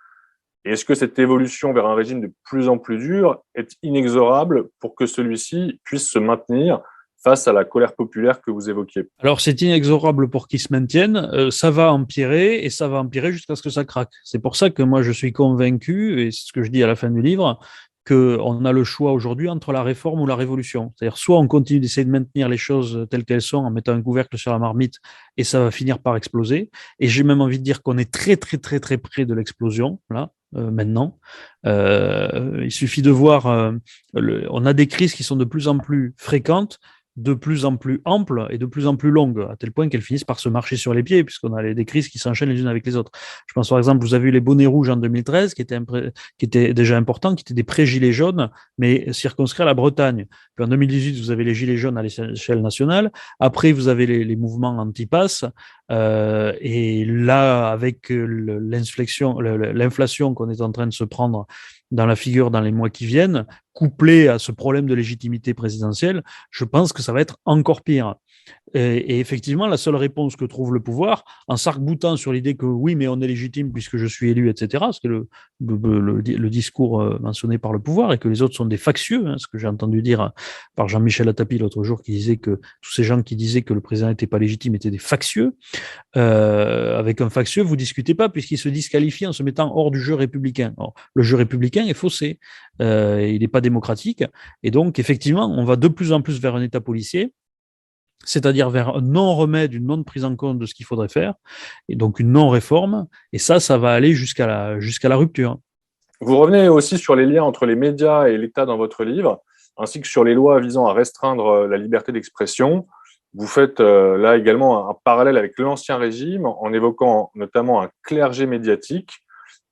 Et est-ce que cette évolution vers un régime de plus en plus dur est inexorable pour que celui-ci puisse se maintenir face à la colère populaire que vous évoquiez? Alors, c'est inexorable pour qu'il se maintienne. Ça va empirer et ça va empirer jusqu'à ce que ça craque. C'est pour ça que moi, je suis convaincu, et c'est ce que je dis à la fin du livre, qu'on a le choix aujourd'hui entre la réforme ou la révolution. C'est-à-dire, soit on continue d'essayer de maintenir les choses telles qu'elles sont en mettant un couvercle sur la marmite et ça va finir par exploser. Et j'ai même envie de dire qu'on est très, très, très, très près de l'explosion, là, maintenant. Il suffit de voir, on a des crises qui sont de plus en plus fréquentes, de plus en plus amples et de plus en plus longues, à tel point qu'elles finissent par se marcher sur les pieds, puisqu'on a des crises qui s'enchaînent les unes avec les autres. Je pense par exemple, vous avez eu les bonnets rouges en 2013, qui étaient déjà importants, qui étaient des pré-gilets jaunes, mais circonscrits à la Bretagne. Puis en 2018, vous avez les gilets jaunes à l'échelle nationale. Après, vous avez les mouvements anti-pass. Et là, avec l'inflation qu'on est en train de se prendre dans la figure dans les mois qui viennent, couplé à ce problème de légitimité présidentielle, je pense que ça va être encore pire. Et effectivement, la seule réponse que trouve le pouvoir, en s'arc-boutant sur l'idée que oui, mais on est légitime puisque je suis élu, etc., c'est le discours mentionné par le pouvoir, et que les autres sont des factieux, ce que j'ai entendu dire par Jean-Michel Attapie l'autre jour, qui disait que tous ces gens qui disaient que le président n'était pas légitime étaient des factieux. Avec un factieux, vous discutez pas puisqu'il se disqualifie en se mettant hors du jeu républicain. Or, le jeu républicain est faussé, il n'est pas démocratique, et donc effectivement, on va de plus en plus vers un État policier, c'est-à-dire vers un non-remède, une non-prise en compte de ce qu'il faudrait faire, et donc une non-réforme, et ça va aller jusqu'à la rupture. Vous revenez aussi sur les liens entre les médias et l'État dans votre livre, ainsi que sur les lois visant à restreindre la liberté d'expression. Vous faites là également un parallèle avec l'Ancien Régime, en évoquant notamment un clergé médiatique.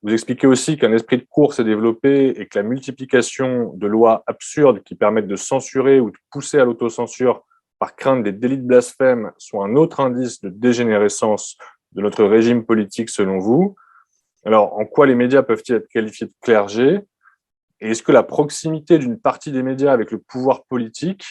Vous expliquez aussi qu'un esprit de course s'est développé et que la multiplication de lois absurdes qui permettent de censurer ou de pousser à l'autocensure par crainte des délits de blasphème soit un autre indice de dégénérescence de notre régime politique selon vous. Alors, en quoi les médias peuvent-ils être qualifiés de clergé? Et est-ce que la proximité d'une partie des médias avec le pouvoir politique,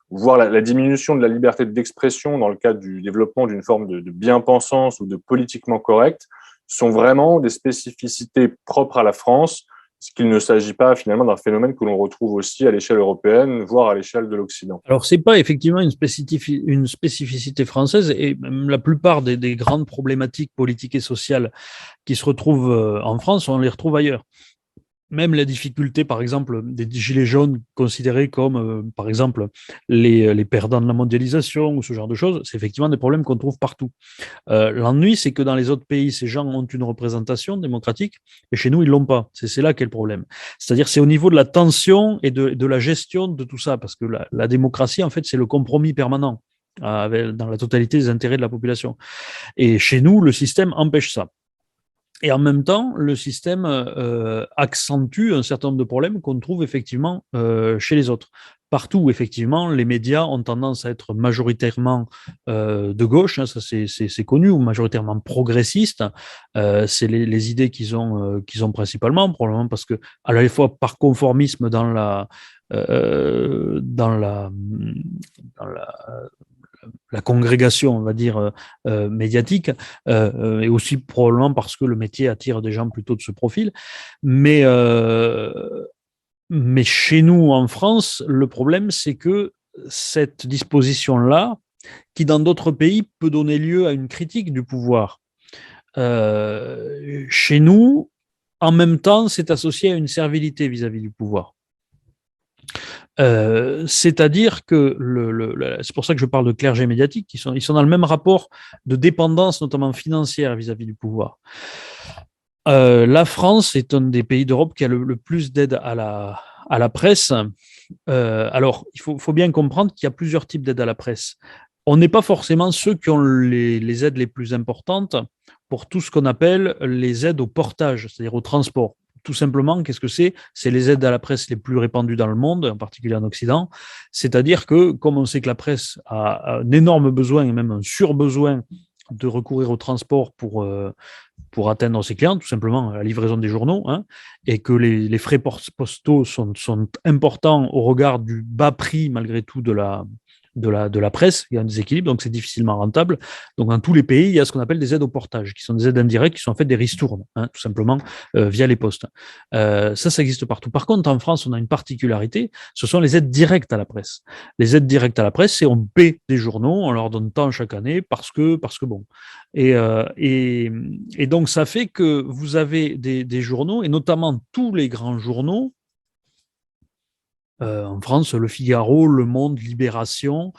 voire la diminution de la liberté d'expression dans le cadre du développement d'une forme de bien-pensance ou de politiquement correct, sont vraiment des spécificités propres à la France, ce qu'il ne s'agit pas finalement d'un phénomène que l'on retrouve aussi à l'échelle européenne, voire à l'échelle de l'Occident? Alors, c'est pas effectivement une spécificité française, et même la plupart des grandes problématiques politiques et sociales qui se retrouvent en France, on les retrouve ailleurs. même la difficulté, par exemple, des gilets jaunes considérés comme, par exemple, les perdants de la mondialisation ou ce genre de choses, c'est effectivement des problèmes qu'on trouve partout. L'ennui, c'est que dans les autres pays, ces gens ont une représentation démocratique, et chez nous, ils l'ont pas. C'est là qu'est le problème. C'est-à-dire, c'est au niveau de la tension et de la gestion de tout ça, parce que la démocratie, en fait, c'est le compromis permanent dans la totalité des intérêts de la population. Et chez nous, le système empêche ça. Et en même temps, le système accentue un certain nombre de problèmes qu'on trouve effectivement chez les autres. Partout, effectivement, les médias ont tendance à être majoritairement de gauche, hein, ça c'est connu, ou majoritairement progressistes. C'est les idées qu'ils ont principalement, probablement parce que à la fois par conformisme dans la congrégation, on va dire, médiatique, et aussi probablement parce que le métier attire des gens plutôt de ce profil. Mais, mais chez nous, en France, le problème, c'est que cette disposition-là, qui dans d'autres pays peut donner lieu à une critique du pouvoir, chez nous, en même temps, c'est associé à une servilité vis-à-vis du pouvoir. C'est-à-dire que c'est pour ça que je parle de clergé médiatique, ils sont dans le même rapport de dépendance, notamment financière, vis-à-vis du pouvoir. La France est un des pays d'Europe qui a le plus d'aide à la presse. Alors, il faut bien comprendre qu'il y a plusieurs types d'aide à la presse. On n'est pas forcément ceux qui ont les aides les plus importantes pour tout ce qu'on appelle les aides au portage, c'est-à-dire au transport. Tout simplement, qu'est-ce que c'est? C'est les aides à la presse les plus répandues dans le monde, en particulier en Occident. C'est-à-dire que, comme on sait que la presse a un énorme besoin, et même un surbesoin de recourir au transport pour atteindre ses clients, tout simplement la livraison des journaux, hein, et que les frais postaux sont importants au regard du bas prix, malgré tout, de la presse, il y a un déséquilibre, donc c'est difficilement rentable. Donc dans tous les pays, il y a ce qu'on appelle des aides au portage, qui sont des aides indirectes, qui sont en fait des ristournes, hein, tout simplement via les postes. Ça existe partout. Par contre, en France, on a une particularité, ce sont les aides directes à la presse. Les aides directes à la presse, c'est on paie des journaux, on leur donne tant chaque année parce que bon. Et donc ça fait que vous avez des journaux, et notamment tous les grands journaux, en France, Le Figaro, Le Monde, Libération,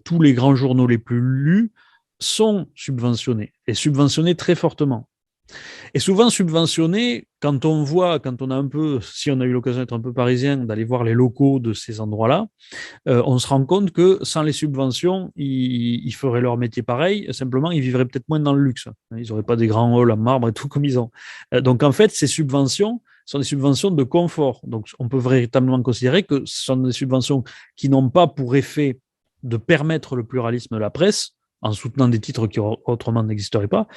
tous les grands journaux les plus lus sont subventionnés, et subventionnés très fortement. Et souvent subventionnés, quand on a un peu, si on a eu l'occasion d'être un peu parisien, d'aller voir les locaux de ces endroits-là, on se rend compte que sans les subventions, ils feraient leur métier pareil, simplement ils vivraient peut-être moins dans le luxe. Ils n'auraient pas des grands halls en marbre et tout comme ils ont. Donc en fait, ces subventions sont des subventions de confort. Donc on peut véritablement considérer que ce sont des subventions qui n'ont pas pour effet de permettre le pluralisme de la presse, en soutenant des titres qui autrement n'existeraient pas,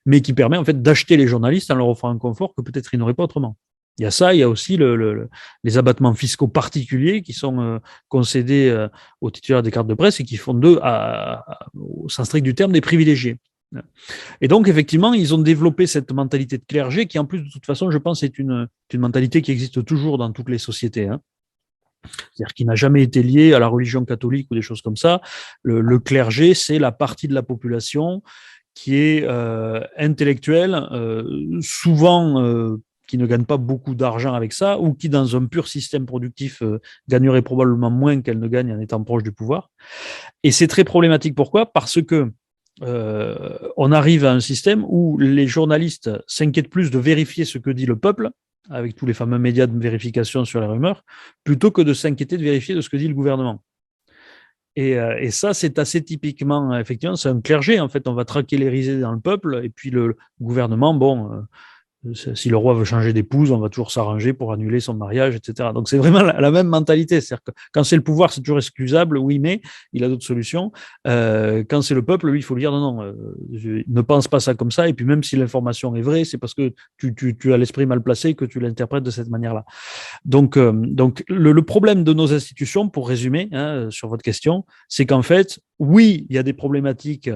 mais qui permet en fait d'acheter les journalistes en leur offrant un confort que peut-être ils n'auraient pas autrement. Il y a ça, il y a aussi les abattements fiscaux particuliers qui sont concédés aux titulaires des cartes de presse et qui font d'eux, au sens strict du terme, des privilégiés. Et donc, effectivement, ils ont développé cette mentalité de clergé qui, en plus, de toute façon, je pense, est une mentalité qui existe toujours dans toutes les sociétés. Hein. C'est-à-dire qui n'a jamais été lié à la religion catholique ou des choses comme ça. Le clergé, c'est la partie de la population qui est intellectuelle, souvent qui ne gagne pas beaucoup d'argent avec ça, ou qui, dans un pur système productif, gagnerait probablement moins qu'elle ne gagne en étant proche du pouvoir. Et c'est très problématique. Pourquoi? Parce que on arrive à un système où les journalistes s'inquiètent plus de vérifier ce que dit le peuple, avec tous les fameux médias de vérification sur les rumeurs, plutôt que de s'inquiéter de vérifier de ce que dit le gouvernement. Et ça, c'est assez typiquement, effectivement, c'est un clergé, en fait, on va traquer les risées dans le peuple, et puis le gouvernement, bon, si le roi veut changer d'épouse, on va toujours s'arranger pour annuler son mariage, etc. Donc c'est vraiment la même mentalité. C'est-à-dire que quand c'est le pouvoir, c'est toujours excusable, oui, mais il a d'autres solutions. Quand c'est le peuple, lui, il faut lui dire non, non, ne pense pas ça comme ça. Et puis même si l'information est vraie, c'est parce que tu as l'esprit mal placé que tu l'interprètes de cette manière-là. Donc le problème de nos institutions, pour résumer hein, sur votre question, c'est qu'en fait, oui, il y a des problématiques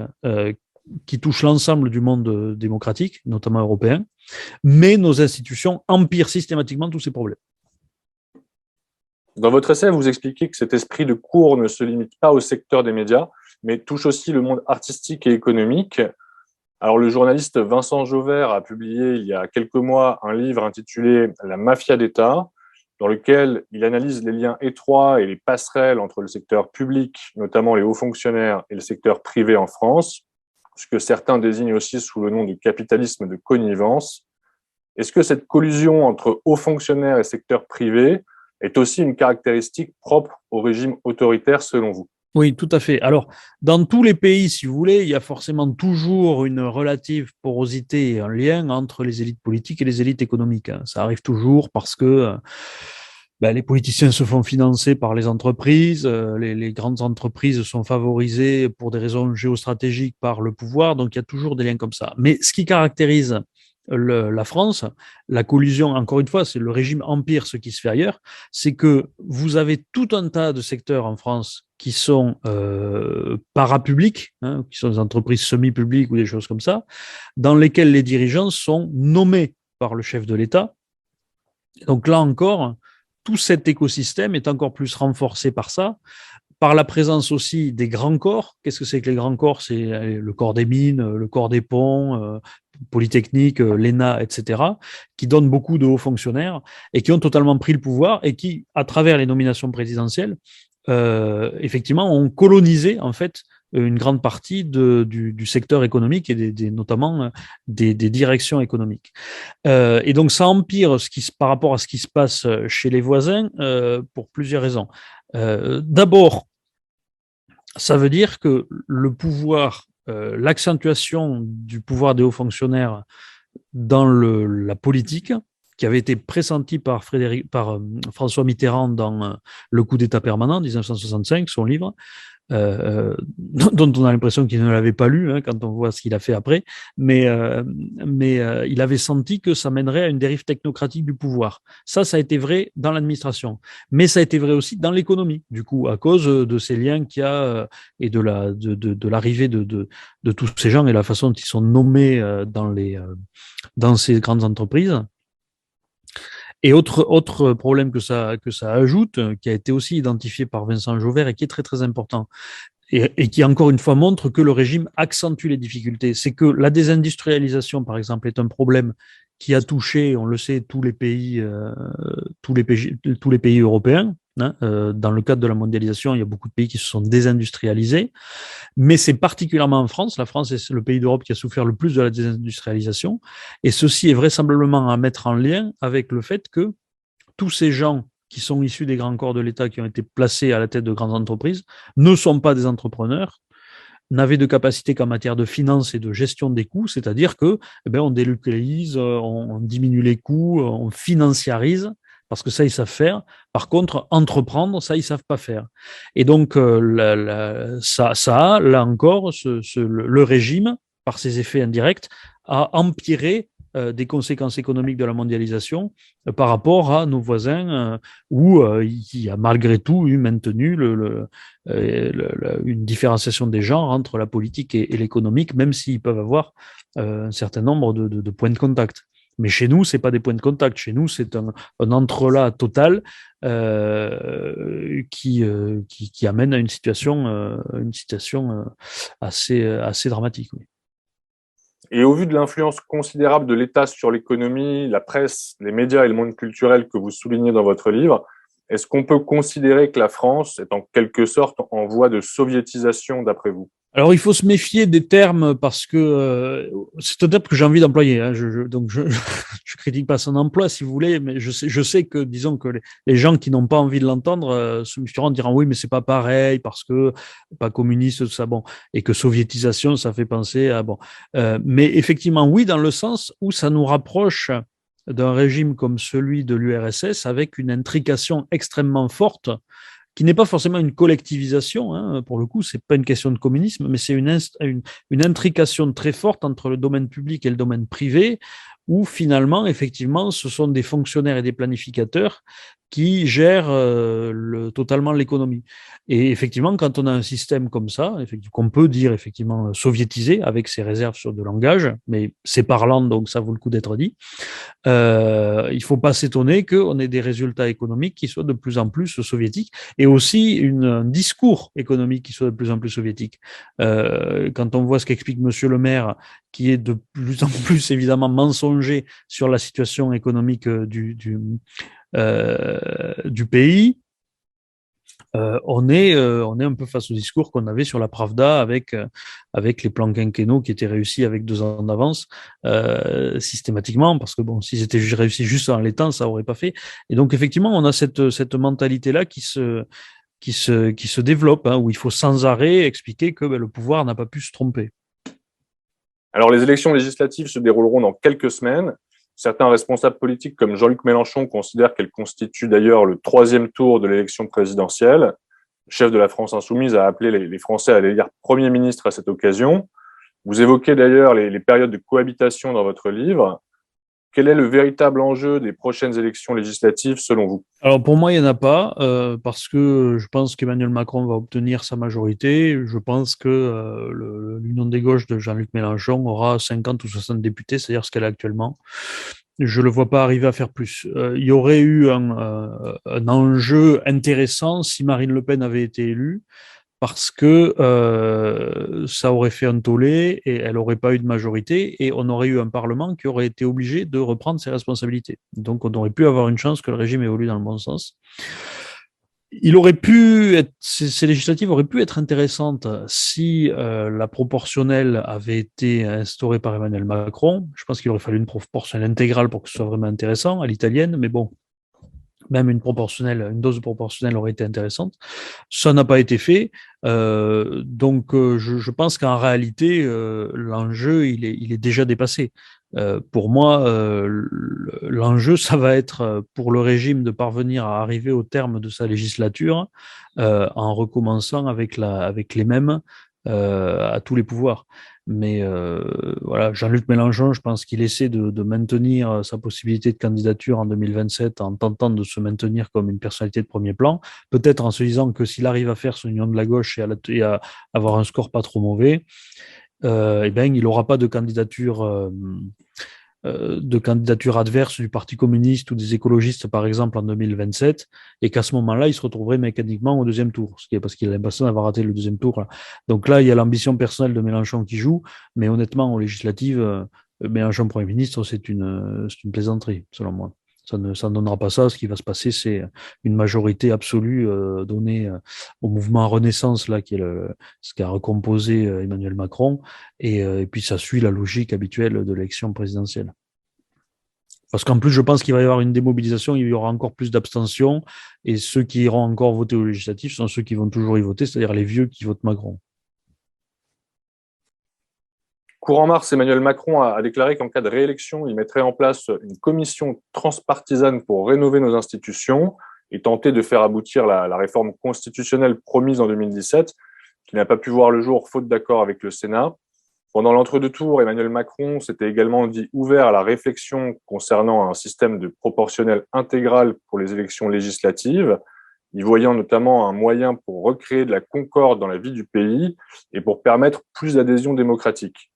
qui touchent l'ensemble du monde démocratique, notamment européen, mais nos institutions empirent systématiquement tous ces problèmes. Dans votre essai, vous expliquez que cet esprit de cour ne se limite pas au secteur des médias, mais touche aussi le monde artistique et économique. Alors, le journaliste Vincent Jauvert a publié il y a quelques mois un livre intitulé La mafia d'État, dans lequel il analyse les liens étroits et les passerelles entre le secteur public, notamment les hauts fonctionnaires, et le secteur privé en France, ce que certains désignent aussi sous le nom de capitalisme de connivence. Est-ce que cette collusion entre hauts fonctionnaires et secteur privé est aussi une caractéristique propre au régime autoritaire selon vous? Oui, tout à fait. Alors, dans tous les pays, si vous voulez, il y a forcément toujours une relative porosité et un lien entre les élites politiques et les élites économiques. Ça arrive toujours parce que les politiciens se font financer par les entreprises, les grandes entreprises sont favorisées pour des raisons géostratégiques par le pouvoir, donc il y a toujours des liens comme ça. Mais ce qui caractérise la France, la collusion, encore une fois, c'est le régime empire, ce qui se fait ailleurs, c'est que vous avez tout un tas de secteurs en France qui sont parapublics, qui sont des entreprises semi-publiques ou des choses comme ça, dans lesquelles les dirigeants sont nommés par le chef de l'État. Donc là encore, tout cet écosystème est encore plus renforcé par ça, par la présence aussi des grands corps. Qu'est-ce que c'est que les grands corps? C'est le corps des mines, le corps des ponts, Polytechnique, l'ENA, etc., qui donnent beaucoup de hauts fonctionnaires et qui ont totalement pris le pouvoir et qui, à travers les nominations présidentielles, effectivement, ont colonisé en fait une grande partie du secteur économique et notamment des directions économiques. Et donc ça empire par rapport à ce qui se passe chez les voisins pour plusieurs raisons. D'abord, ça veut dire que le pouvoir, l'accentuation du pouvoir des hauts fonctionnaires dans la politique, qui avait été pressenti par François Mitterrand dans Le coup d'État permanent, 1965, son livre, dont on a l'impression qu'il ne l'avait pas lu quand on voit ce qu'il a fait après, mais il avait senti que ça mènerait à une dérive technocratique du pouvoir. Ça a été vrai dans l'administration, mais ça a été vrai aussi dans l'économie, du coup, à cause de ces liens qu'il y a et de l'arrivée de tous ces gens et la façon dont ils sont nommés dans ces grandes entreprises. Et autre problème que ça ajoute, qui a été aussi identifié par Vincent Jauvert et qui est très très important, et qui encore une fois montre que le régime accentue les difficultés, c'est que la désindustrialisation, par exemple, est un problème qui a touché, on le sait, tous les pays européens. Dans le cadre de la mondialisation, il y a beaucoup de pays qui se sont désindustrialisés, mais c'est particulièrement en France. La France est le pays d'Europe qui a souffert le plus de la désindustrialisation, et ceci est vraisemblablement à mettre en lien avec le fait que tous ces gens qui sont issus des grands corps de l'État, qui ont été placés à la tête de grandes entreprises, ne sont pas des entrepreneurs, n'avaient de capacité qu'en matière de finance et de gestion des coûts, c'est-à-dire que on délocalise, on diminue les coûts, on financiarise, parce que ça, ils savent faire. Par contre, entreprendre, ça, ils savent pas faire. Et donc, là encore, le régime, par ses effets indirects, a empiré des conséquences économiques de la mondialisation par rapport à nos voisins où il y a malgré tout eu maintenu une différenciation des genres entre la politique et l'économique, même s'ils peuvent avoir un certain nombre de points de contact. Mais chez nous, c'est pas des points de contact. Chez nous, c'est un entrelac total qui amène à une situation assez dramatique. Oui. Et au vu de l'influence considérable de l'État sur l'économie, la presse, les médias et le monde culturel que vous soulignez dans votre livre, est-ce qu'on peut considérer que la France est en quelque sorte en voie de soviétisation d'après vous? Alors, il faut se méfier des termes parce que c'est un terme que j'ai envie d'employer. Donc, je critique pas son emploi, si vous voulez, mais je sais que, disons que les gens qui n'ont pas envie de l'entendre se méfieront, diront oui, mais c'est pas pareil parce que pas communiste, tout ça, bon, et que soviétisation, ça fait penser à bon. Mais effectivement, oui, dans le sens où ça nous rapproche d'un régime comme celui de l'URSS avec une intrication extrêmement forte qui n'est pas forcément une collectivisation, pour le coup, c'est pas une question de communisme, mais c'est une intrication très forte entre le domaine public et le domaine privé, où finalement, effectivement, ce sont des fonctionnaires et des planificateurs qui gère totalement l'économie. Et effectivement, quand on a un système comme ça, qu'on peut dire effectivement soviétisé, avec ses réserves sur de langage, mais c'est parlant, donc ça vaut le coup d'être dit, il ne faut pas s'étonner qu'on ait des résultats économiques qui soient de plus en plus soviétiques et aussi un discours économique qui soit de plus en plus soviétique. Quand on voit ce qu'explique Monsieur le maire, qui est de plus en plus évidemment mensonger sur la situation économique du pays, on est un peu face au discours qu'on avait sur la Pravda avec les plans quinquennaux qui étaient réussis avec 2 ans d'avance systématiquement, parce que bon, s'ils étaient réussis juste en l'étant, ça aurait pas fait. Et donc effectivement, on a cette mentalité-là qui se développe, hein, où il faut sans arrêt expliquer que le pouvoir n'a pas pu se tromper. Alors, les élections législatives se dérouleront dans quelques semaines. Certains responsables politiques comme Jean-Luc Mélenchon considèrent qu'elle constitue d'ailleurs le 3e tour de l'élection présidentielle. Le chef de la France insoumise a appelé les Français à l'élire Premier ministre à cette occasion. Vous évoquez d'ailleurs les périodes de cohabitation dans votre livre. Quel est le véritable enjeu des prochaines élections législatives selon vous? Alors pour moi, il n'y en a pas, parce que je pense qu'Emmanuel Macron va obtenir sa majorité. Je pense que l'Union des gauches de Jean-Luc Mélenchon aura 50 ou 60 députés, c'est-à-dire ce qu'elle a actuellement. Je ne le vois pas arriver à faire plus. Il y aurait eu un enjeu intéressant si Marine Le Pen avait été élue, parce que ça aurait fait un tollé et elle n'aurait pas eu de majorité et on aurait eu un Parlement qui aurait été obligé de reprendre ses responsabilités. Donc on aurait pu avoir une chance que le régime évolue dans le bon sens. Ces législatives auraient pu être intéressantes si la proportionnelle avait été instaurée par Emmanuel Macron. Je pense qu'il aurait fallu une proportionnelle intégrale pour que ce soit vraiment intéressant à l'italienne, mais bon, même une dose proportionnelle aurait été intéressante. Ça n'a pas été fait. Donc, je pense qu'en réalité, l'enjeu, il est déjà dépassé. Pour moi, l'enjeu, ça va être pour le régime de parvenir à arriver au terme de sa législature en recommençant avec les mêmes à tous les pouvoirs. Mais voilà, Jean-Luc Mélenchon, je pense qu'il essaie de maintenir sa possibilité de candidature en 2027 en tentant de se maintenir comme une personnalité de premier plan, peut-être en se disant que s'il arrive à faire son union de la gauche et à avoir un score pas trop mauvais, eh ben, il n'aura pas de candidature adverse du Parti communiste ou des écologistes, par exemple, en 2027, et qu'à ce moment-là, il se retrouverait mécaniquement au deuxième tour, ce qui est parce qu'il a l'impression d'avoir raté le deuxième tour. Là. Donc là, il y a l'ambition personnelle de Mélenchon qui joue, mais honnêtement, aux législatives, Mélenchon Premier ministre, c'est une plaisanterie, selon moi. Ça ne donnera pas ça. Ce qui va se passer, c'est une majorité absolue donnée au mouvement Renaissance, là, qui est ce qu'a recomposé Emmanuel Macron, et puis ça suit la logique habituelle de l'élection présidentielle. Parce qu'en plus, je pense qu'il va y avoir une démobilisation, il y aura encore plus d'abstention, et ceux qui iront encore voter aux législatives sont ceux qui vont toujours y voter, c'est-à-dire les vieux qui votent Macron. Courant mars, Emmanuel Macron a déclaré qu'en cas de réélection, il mettrait en place une commission transpartisane pour rénover nos institutions et tenter de faire aboutir la réforme constitutionnelle promise en 2017, qui n'a pas pu voir le jour faute d'accord avec le Sénat. Pendant l'entre-deux tours, Emmanuel Macron s'était également dit ouvert à la réflexion concernant un système de proportionnel intégral pour les élections législatives, y voyant notamment un moyen pour recréer de la concorde dans la vie du pays et pour permettre plus d'adhésion démocratique.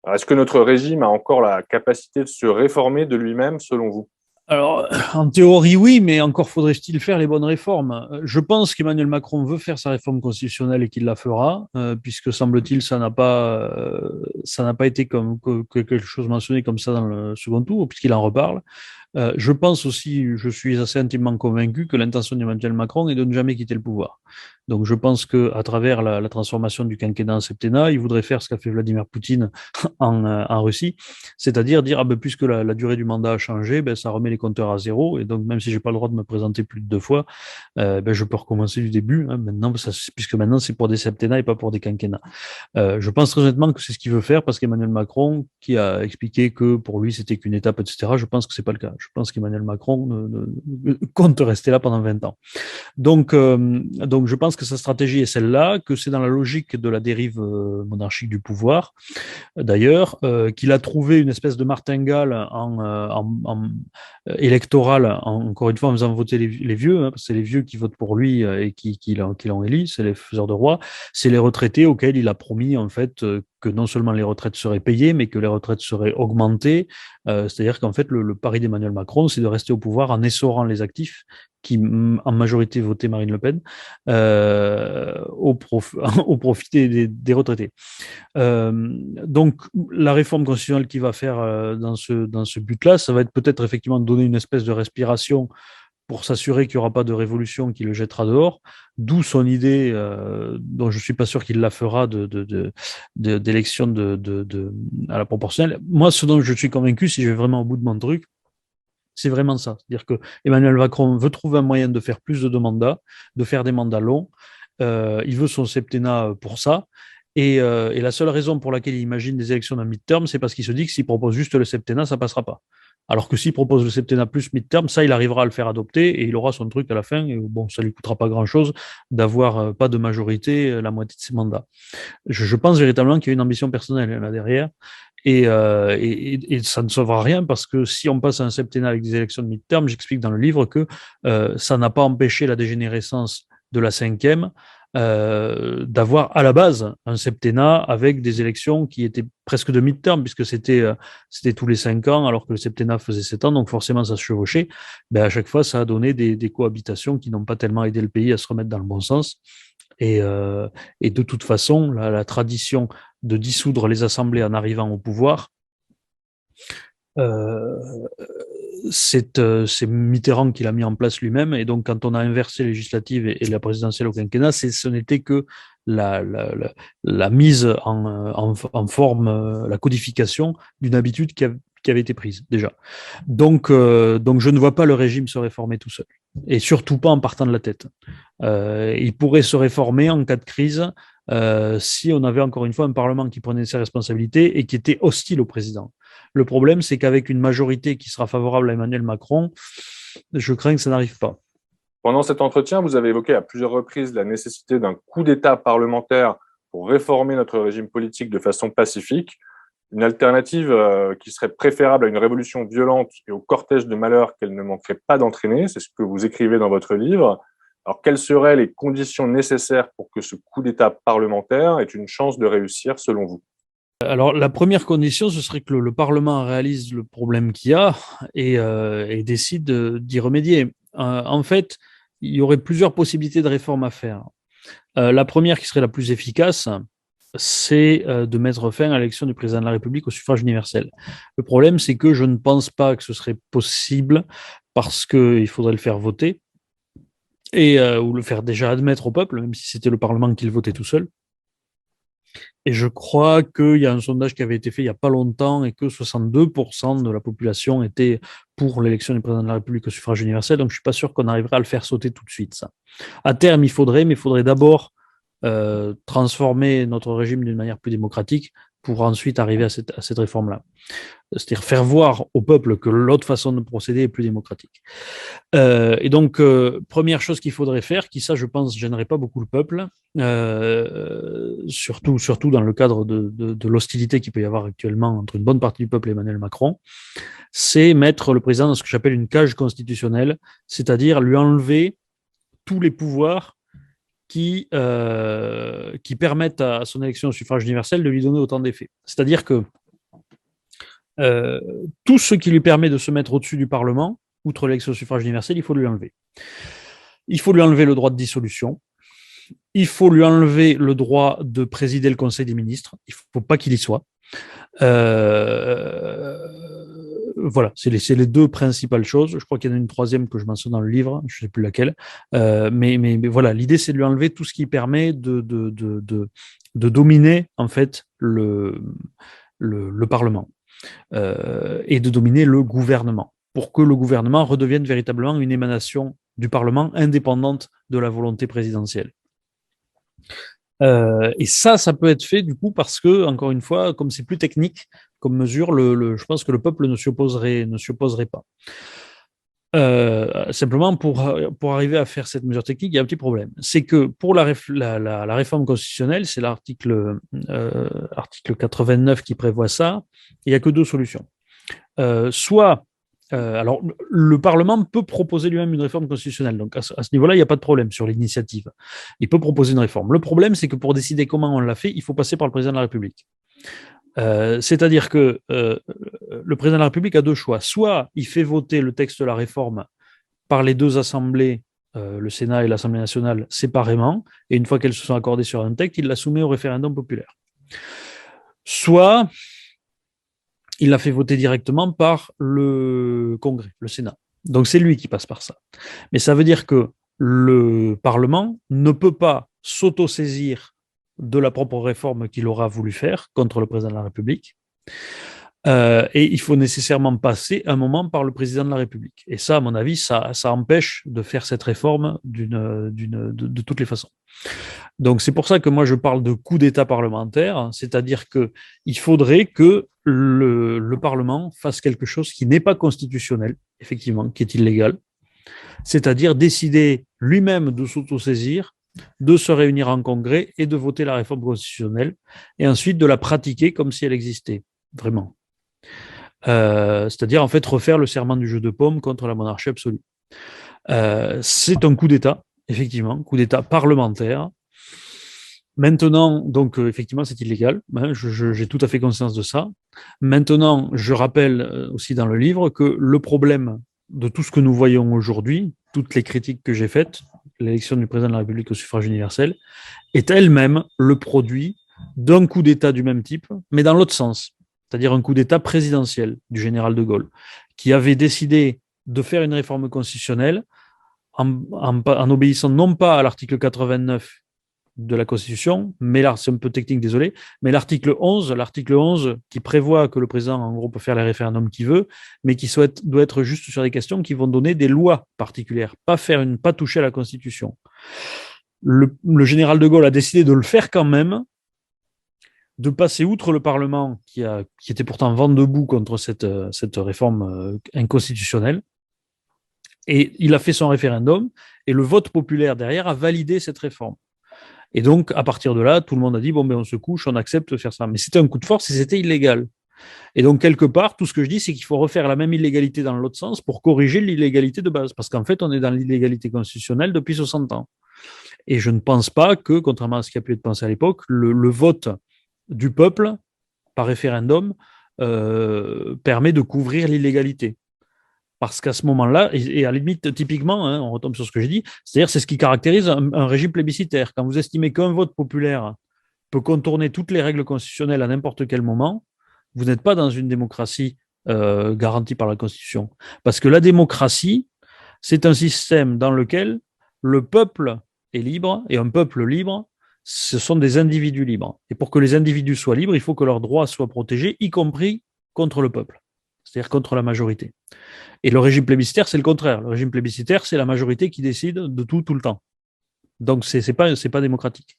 Alors, est-ce que notre régime a encore la capacité de se réformer de lui-même, selon vous? Alors, en théorie, oui, mais encore faudrait-il faire les bonnes réformes. Je pense qu'Emmanuel Macron veut faire sa réforme constitutionnelle et qu'il la fera, puisque semble-t-il, ça n'a pas été comme quelque chose mentionné comme ça dans le second tour, puisqu'il en reparle. Je pense aussi, je suis assez intimement convaincu que l'intention d'Emmanuel Macron est de ne jamais quitter le pouvoir. Donc je pense qu'à travers la transformation du quinquennat en septennat, il voudrait faire ce qu'a fait Vladimir Poutine en Russie, c'est-à-dire dire, puisque la durée du mandat a changé, ça remet les compteurs à zéro, et donc même si j'ai pas le droit de me présenter plus de 2 fois, je peux recommencer du début, hein, maintenant, puisque maintenant c'est pour des septennats et pas pour des quinquennats. Je pense très honnêtement que c'est ce qu'il veut faire, parce qu'Emmanuel Macron, qui a expliqué que pour lui c'était qu'une étape, etc., je pense que c'est pas le cas. Je pense qu'Emmanuel Macron compte rester là pendant 20 ans. Donc, je pense que sa stratégie est celle-là, que c'est dans la logique de la dérive monarchique du pouvoir, d'ailleurs, qu'il a trouvé une espèce de martingale électorale, encore une fois en faisant voter les vieux, parce que c'est les vieux qui votent pour lui et qui l'ont élu, c'est les faiseurs de roi, c'est les retraités auxquels il a promis en fait que non seulement les retraites seraient payées, mais que les retraites seraient augmentées. C'est-à-dire qu'en fait, le pari d'Emmanuel Macron, c'est de rester au pouvoir en essorant les actifs qui en majorité votaient Marine Le Pen au profit des retraités. Donc, la réforme constitutionnelle qu'il va faire dans ce but-là, ça va être peut-être effectivement de donner une espèce de respiration pour s'assurer qu'il n'y aura pas de révolution qui le jettera dehors, d'où son idée, dont je ne suis pas sûr qu'il la fera, d'élection à la proportionnelle. Moi, ce dont je suis convaincu, si je vais vraiment au bout de mon truc, c'est vraiment ça. C'est-à-dire que Emmanuel Macron veut trouver un moyen de faire plus de mandats, de faire des mandats longs. Il veut son septennat pour ça. Et la seule raison pour laquelle il imagine des élections d'un mid-term, c'est parce qu'il se dit que s'il propose juste le septennat, ça passera pas. Alors que s'il propose le septennat plus mid-term, ça, il arrivera à le faire adopter et il aura son truc à la fin. Et bon, ça lui coûtera pas grand-chose d'avoir pas de majorité la moitié de ses mandats. Je pense véritablement qu'il y a une ambition personnelle là derrière. Et ça ne sauvera rien parce que si on passe à un septennat avec des élections de mid-term, j'explique dans le livre que ça n'a pas empêché la dégénérescence de la cinquième d'avoir à la base un septennat avec des élections qui étaient presque de mid-term puisque c'était tous les 5 ans alors que le septennat faisait 7 ans, donc forcément ça se chevauchait. Ben, à chaque fois, ça a donné des cohabitations qui n'ont pas tellement aidé le pays à se remettre dans le bon sens. Et de toute façon, la tradition de dissoudre les assemblées en arrivant au pouvoir, c'est Mitterrand qui l'a mis en place lui-même. Et donc, quand on a inversé les législatives et la présidentielle au quinquennat, ce n'était que la mise en forme, la codification d'une habitude qui avait été prise déjà. Donc, je ne vois pas le régime se réformer tout seul. Et surtout pas en partant de la tête. Il pourrait se réformer en cas de crise si on avait encore une fois un Parlement qui prenait ses responsabilités et qui était hostile au président. Le problème, c'est qu'avec une majorité qui sera favorable à Emmanuel Macron, je crains que ça n'arrive pas. Pendant cet entretien, vous avez évoqué à plusieurs reprises la nécessité d'un coup d'État parlementaire pour réformer notre régime politique de façon pacifique. Une alternative qui serait préférable à une révolution violente et au cortège de malheurs qu'elle ne manquerait pas d'entraîner. C'est ce que vous écrivez dans votre livre. Alors, quelles seraient les conditions nécessaires pour que ce coup d'État parlementaire ait une chance de réussir, selon vous ? Alors, la première condition, ce serait que le Parlement réalise le problème qu'il y a et décide d'y remédier. En fait, il y aurait plusieurs possibilités de réforme à faire. La première, qui serait la plus efficace, c'est de mettre fin à l'élection du président de la République au suffrage universel. Le problème, c'est que je ne pense pas que ce serait possible parce qu'il faudrait le faire voter ou le faire déjà admettre au peuple, même si c'était le Parlement qui le votait tout seul. Et je crois qu'il y a un sondage qui avait été fait il n'y a pas longtemps et que 62% de la population était pour l'élection du président de la République au suffrage universel. Donc, je ne suis pas sûr qu'on arriverait à le faire sauter tout de suite, ça. À terme, mais il faudrait d'abord transformer notre régime d'une manière plus démocratique pour ensuite arriver à cette réforme-là. C'est-à-dire faire voir au peuple que l'autre façon de procéder est plus démocratique. Et donc, première chose qu'il faudrait faire, qui ça, je pense, gênerait pas beaucoup le peuple, surtout dans le cadre de l'hostilité qu'il peut y avoir actuellement entre une bonne partie du peuple et Emmanuel Macron, c'est mettre le président dans ce que j'appelle une cage constitutionnelle, c'est-à-dire lui enlever tous les pouvoirs qui permettent à son élection au suffrage universel de lui donner autant d'effets. C'est-à-dire que tout ce qui lui permet de se mettre au-dessus du Parlement, outre l'élection au suffrage universel, il faut lui enlever. Il faut lui enlever le droit de dissolution. Il faut lui enlever le droit de présider le Conseil des ministres. Il ne faut pas qu'il y soit. Voilà, c'est les deux principales choses. Je crois qu'il y en a une troisième que je mentionne dans le livre, je ne sais plus laquelle. Mais voilà, l'idée, c'est de lui enlever tout ce qui permet de dominer, en fait, le Parlement et de dominer le gouvernement, pour que le gouvernement redevienne véritablement une émanation du Parlement indépendante de la volonté présidentielle. Et ça peut être fait du coup parce que, encore une fois, comme c'est plus technique, comme mesure, je pense que le peuple ne s'y opposerait pas. Simplement, pour arriver à faire cette mesure technique, il y a un petit problème. C'est que pour la réforme constitutionnelle, c'est l'article 89 qui prévoit ça, il n'y a que deux solutions. Alors, le Parlement peut proposer lui-même une réforme constitutionnelle. Donc, à ce niveau-là, il n'y a pas de problème sur l'initiative. Il peut proposer une réforme. Le problème, c'est que pour décider comment on l'a fait, il faut passer par le président de la République. C'est-à-dire que le président de la République a deux choix. Soit il fait voter le texte de la réforme par les deux assemblées, le Sénat et l'Assemblée nationale, séparément, et une fois qu'elles se sont accordées sur un texte, il la soumet au référendum populaire. Soit il l'a fait voter directement par le Congrès, le Sénat. Donc c'est lui qui passe par ça. Mais ça veut dire que le Parlement ne peut pas s'autosaisir de la propre réforme qu'il aura voulu faire contre le président de la République. Et il faut nécessairement passer un moment par le président de la République. Et ça, à mon avis, ça empêche de faire cette réforme de toutes les façons. Donc c'est pour ça que moi je parle de coup d'État parlementaire, c'est-à-dire qu'il faudrait que le Parlement fasse quelque chose qui n'est pas constitutionnel, effectivement, qui est illégal, c'est-à-dire décider lui-même de s'autosaisir, de se réunir en congrès et de voter la réforme constitutionnelle, et ensuite de la pratiquer comme si elle existait, vraiment. C'est-à-dire en fait refaire le serment du jeu de paume contre la monarchie absolue. C'est un coup d'État, effectivement, coup d'État parlementaire. Maintenant, donc effectivement, c'est illégal. Hein, j'ai tout à fait conscience de ça. Maintenant, je rappelle aussi dans le livre que le problème de tout ce que nous voyons aujourd'hui, toutes les critiques que j'ai faites, l'élection du président de la République au suffrage universel, est elle-même le produit d'un coup d'État du même type, mais dans l'autre sens, c'est-à-dire un coup d'État présidentiel du général de Gaulle, qui avait décidé de faire une réforme constitutionnelle en obéissant non pas à l'article 89 de la Constitution, mais là, c'est un peu technique, désolé, mais l'article 11 qui prévoit que le président, en gros, peut faire les référendums qu'il veut, mais qui doit être juste sur des questions qui vont donner des lois particulières, pas toucher à la Constitution. Le général de Gaulle a décidé de le faire quand même, de passer outre le Parlement qui était pourtant vent debout contre cette réforme inconstitutionnelle, et il a fait son référendum, et le vote populaire derrière a validé cette réforme. Et donc, à partir de là, tout le monde a dit, bon, ben, on se couche, on accepte de faire ça. Mais c'était un coup de force et c'était illégal. Et donc, quelque part, tout ce que je dis, c'est qu'il faut refaire la même illégalité dans l'autre sens pour corriger l'illégalité de base. Parce qu'en fait, on est dans l'illégalité constitutionnelle depuis 60 ans. Et je ne pense pas que, contrairement à ce qui a pu être pensé à l'époque, le vote du peuple par référendum permet de couvrir l'illégalité. Parce qu'à ce moment-là, et à la limite, typiquement, hein, on retombe sur ce que j'ai dit, c'est-à-dire c'est ce qui caractérise un régime plébiscitaire. Quand vous estimez qu'un vote populaire peut contourner toutes les règles constitutionnelles à n'importe quel moment, vous n'êtes pas dans une démocratie garantie par la Constitution. Parce que la démocratie, c'est un système dans lequel le peuple est libre, et un peuple libre, ce sont des individus libres. Et pour que les individus soient libres, il faut que leurs droits soient protégés, y compris contre le peuple, c'est-à-dire contre la majorité. Et le régime plébiscitaire, c'est le contraire. Le régime plébiscitaire, c'est la majorité qui décide de tout, tout le temps. Donc, c'est pas démocratique.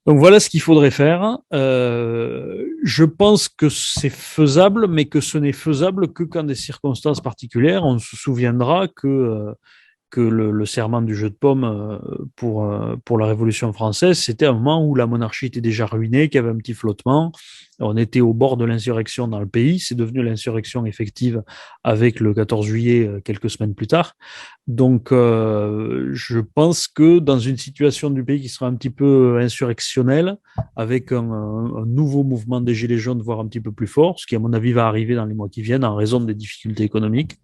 Donc, voilà ce qu'il faudrait faire. Je pense que c'est faisable, mais que ce n'est faisable que quand des circonstances particulières. On se souviendra que le serment du jeu de paume pour la Révolution française, c'était un moment où la monarchie était déjà ruinée, qu'il y avait un petit flottement. On était au bord de l'insurrection dans le pays. C'est devenu l'insurrection effective avec le 14 juillet, quelques semaines plus tard. Donc, je pense que dans une situation du pays qui sera un petit peu insurrectionnelle, avec un nouveau mouvement des Gilets jaunes, voire un petit peu plus fort, ce qui, à mon avis, va arriver dans les mois qui viennent en raison des difficultés économiques,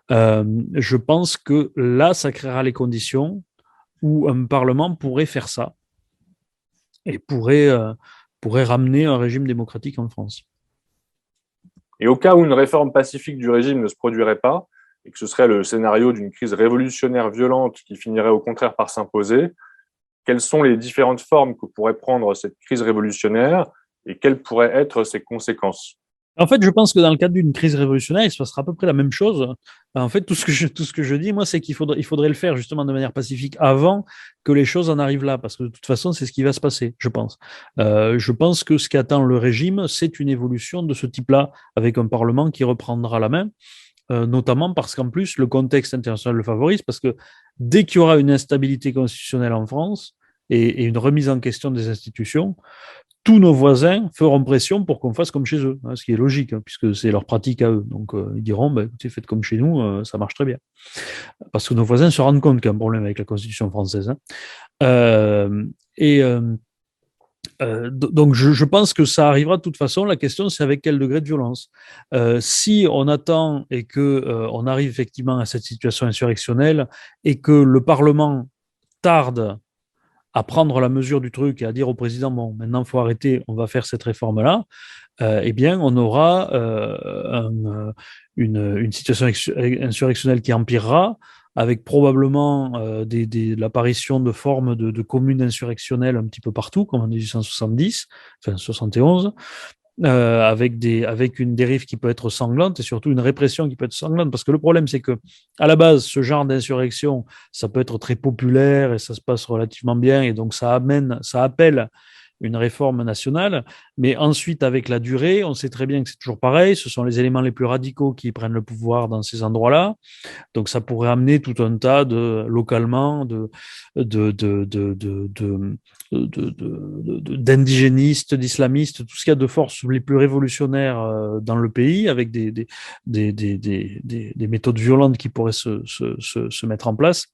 je pense que là, ça créera les conditions où un Parlement pourrait faire ça et pourrait ramener un régime démocratique en France. Et au cas où une réforme pacifique du régime ne se produirait pas, et que ce serait le scénario d'une crise révolutionnaire violente qui finirait au contraire par s'imposer, quelles sont les différentes formes que pourrait prendre cette crise révolutionnaire et quelles pourraient être ses conséquences? En fait, je pense que dans le cadre d'une crise révolutionnaire, il se passera à peu près la même chose. En fait, tout ce que je dis, moi, c'est il faudrait le faire justement de manière pacifique avant que les choses en arrivent là, parce que de toute façon, c'est ce qui va se passer, je pense. Je pense que ce qu'attend le régime, c'est une évolution de ce type-là, avec un Parlement qui reprendra la main, notamment parce qu'en plus, le contexte international le favorise, parce que dès qu'il y aura une instabilité constitutionnelle en France et une remise en question des institutions, tous nos voisins feront pression pour qu'on fasse comme chez eux, hein, ce qui est logique, hein, puisque c'est leur pratique à eux. Donc, ils diront, bah, écoutez, faites comme chez nous, ça marche très bien. Parce que nos voisins se rendent compte qu'il y a un problème avec la Constitution française. Hein. Euh, et donc, je pense que ça arrivera de toute façon. La question, c'est avec quel degré de violence. Si on attend et que on arrive effectivement à cette situation insurrectionnelle et que le Parlement tarde à prendre la mesure du truc et à dire au président, bon, maintenant, il faut arrêter, on va faire cette réforme-là, eh bien, on aura une situation insurrectionnelle qui empirera, avec probablement l'apparition de formes de communes insurrectionnelles un petit peu partout, comme en 1870, enfin 71, avec une dérive qui peut être sanglante et surtout une répression qui peut être sanglante. Parce que le problème, c'est que à la base, ce genre d'insurrection, ça peut être très populaire et ça se passe relativement bien, et donc ça appelle une réforme nationale, mais ensuite, avec la durée, on sait très bien que c'est toujours pareil, ce sont les éléments les plus radicaux qui prennent le pouvoir dans ces endroits-là, donc ça pourrait amener tout un tas localement, d'indigénistes, d'islamistes, tout ce qu'il y a de forces les plus révolutionnaires dans le pays, avec des méthodes violentes qui pourraient se mettre en place.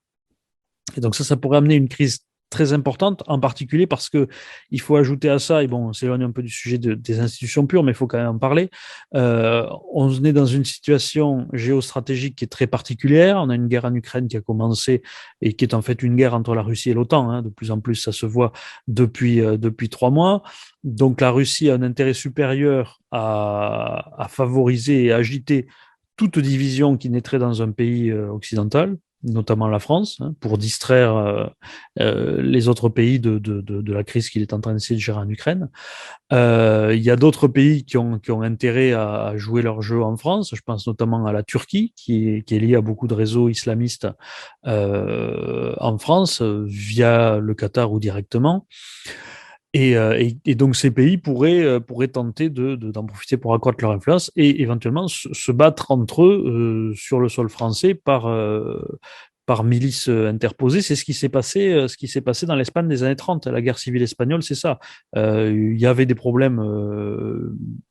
Et donc ça pourrait amener une crise très importante, en particulier parce que il faut ajouter à ça, et bon, on s'éloigne un peu du sujet des institutions pures, mais il faut quand même en parler. On est dans une situation géostratégique qui est très particulière. On a une guerre en Ukraine qui a commencé et qui est en fait une guerre entre la Russie et l'OTAN. Hein. De plus en plus, ça se voit depuis 3 mois. Donc la Russie a un intérêt supérieur à favoriser et agiter toute division qui naîtrait dans un pays occidental, notamment la France, hein, pour distraire les autres pays de la crise qu'il est en train d'essayer de gérer en Ukraine. Il y a d'autres pays qui ont intérêt à jouer leur jeu en France. Je pense notamment à la Turquie, qui est liée à beaucoup de réseaux islamistes en France, via le Qatar ou directement. Et donc ces pays pourraient tenter d'en profiter pour accroître leur influence et éventuellement se battre entre eux sur le sol français par milices interposées. C'est ce qui s'est passé dans l'Espagne des années 30. La guerre civile espagnole, c'est ça. Il y avait des problèmes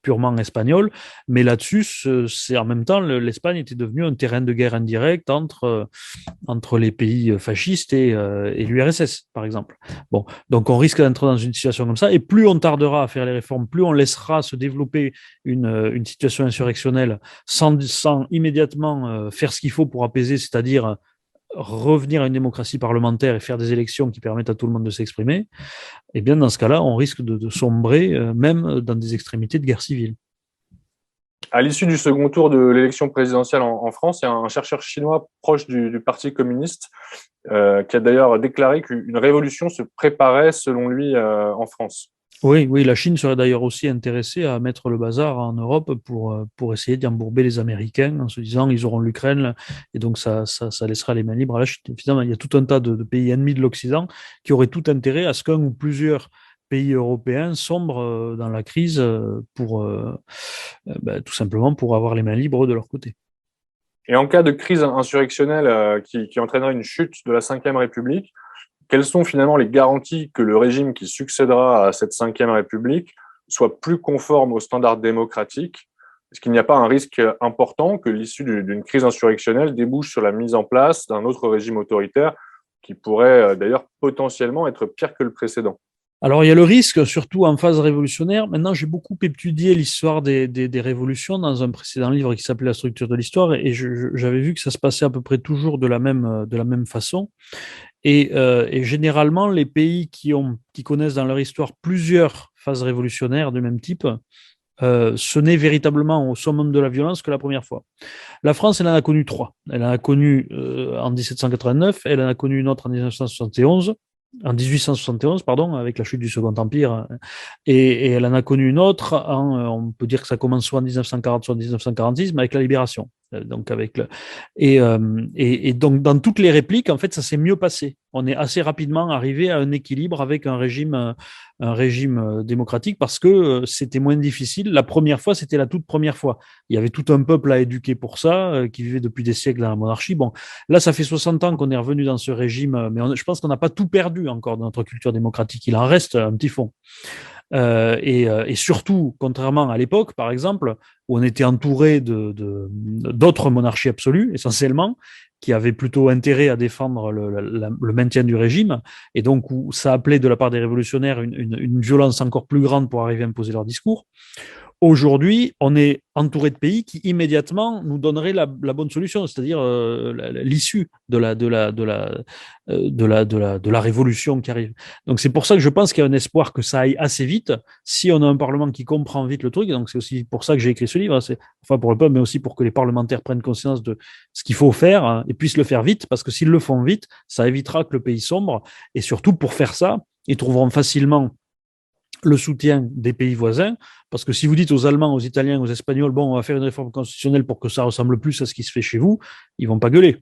purement espagnols, mais là-dessus, c'est en même temps, l'Espagne était devenue un terrain de guerre indirect entre les pays fascistes et l'URSS, par exemple. Bon, donc on risque d'entrer dans une situation comme ça, et plus on tardera à faire les réformes, plus on laissera se développer une situation insurrectionnelle sans immédiatement faire ce qu'il faut pour apaiser, c'est-à-dire revenir à une démocratie parlementaire et faire des élections qui permettent à tout le monde de s'exprimer, et bien dans ce cas-là, on risque de sombrer même dans des extrémités de guerre civile. À l'issue du second tour de l'élection présidentielle en France, il y a un chercheur chinois proche du Parti communiste qui a d'ailleurs déclaré qu'une révolution se préparait, selon lui, en France. Oui, oui, la Chine serait d'ailleurs aussi intéressée à mettre le bazar en Europe pour essayer d'embourber les Américains en se disant ils auront l'Ukraine et donc ça laissera les mains libres à la Chine. Finalement, il y a tout un tas de pays ennemis de l'Occident qui auraient tout intérêt à ce qu'un ou plusieurs pays européens sombrent dans la crise tout simplement pour avoir les mains libres de leur côté. Et en cas de crise insurrectionnelle qui entraînerait une chute de la Ve République, quelles sont finalement les garanties que le régime qui succédera à cette Ve République soit plus conforme aux standards démocratiques? Est-ce qu'il n'y a pas un risque important que l'issue d'une crise insurrectionnelle débouche sur la mise en place d'un autre régime autoritaire qui pourrait d'ailleurs potentiellement être pire que le précédent? Alors, il y a le risque, surtout en phase révolutionnaire. Maintenant, j'ai beaucoup étudié l'histoire des révolutions dans un précédent livre qui s'appelait La structure de l'histoire, et j'avais vu que ça se passait à peu près toujours de la même façon. Et généralement, les pays qui connaissent dans leur histoire plusieurs phases révolutionnaires du même type, ce n'est véritablement au summum de la violence que la première fois. La France, elle en a connu trois. Elle en a connu en 1789, elle en a connu une autre en 1971, en 1871, pardon, avec la chute du Second Empire, et elle en a connu une autre, on peut dire que ça commence soit en 1940, soit en 1946, mais avec la Libération. Donc avec le... et donc dans toutes les répliques, en fait, ça s'est mieux passé. On est assez rapidement arrivé à un équilibre avec un régime démocratique parce que c'était moins difficile. La première fois, c'était la toute première fois. Il y avait tout un peuple à éduquer pour ça, qui vivait depuis des siècles dans la monarchie. Bon, là, ça fait 60 ans qu'on est revenu dans ce régime, mais je pense qu'on n'a pas tout perdu encore dans notre culture démocratique. Il en reste un petit fond. Et surtout, contrairement à l'époque, par exemple, où on était entouré d'autres monarchies absolues, essentiellement, qui avaient plutôt intérêt à défendre le maintien du régime, et donc où ça appelait de la part des révolutionnaires une violence encore plus grande pour arriver à imposer leur discours. Aujourd'hui, on est entouré de pays qui immédiatement nous donneraient la bonne solution, c'est-à-dire l'issue de la révolution qui arrive. Donc c'est pour ça que je pense qu'il y a un espoir que ça aille assez vite si on a un parlement qui comprend vite le truc. Et donc c'est aussi pour ça que j'ai écrit ce livre, c'est enfin pour le peuple, mais aussi pour que les parlementaires prennent conscience de ce qu'il faut faire, hein, et puissent le faire vite, parce que s'ils le font vite, ça évitera que le pays sombre. Et surtout pour faire ça, ils trouveront facilement le soutien des pays voisins, parce que si vous dites aux Allemands, aux Italiens, aux Espagnols, bon, on va faire une réforme constitutionnelle pour que ça ressemble plus à ce qui se fait chez vous, ils vont pas gueuler.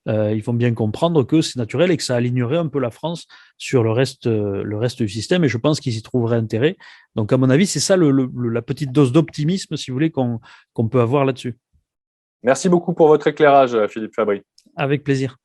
Ils vont bien comprendre que c'est naturel et que ça alignerait un peu la France sur le reste du système, et je pense qu'ils y trouveraient intérêt. Donc, à mon avis, c'est ça la petite dose d'optimisme, si vous voulez, qu'on peut avoir là-dessus. Merci beaucoup pour votre éclairage, Philippe Fabry. Avec plaisir.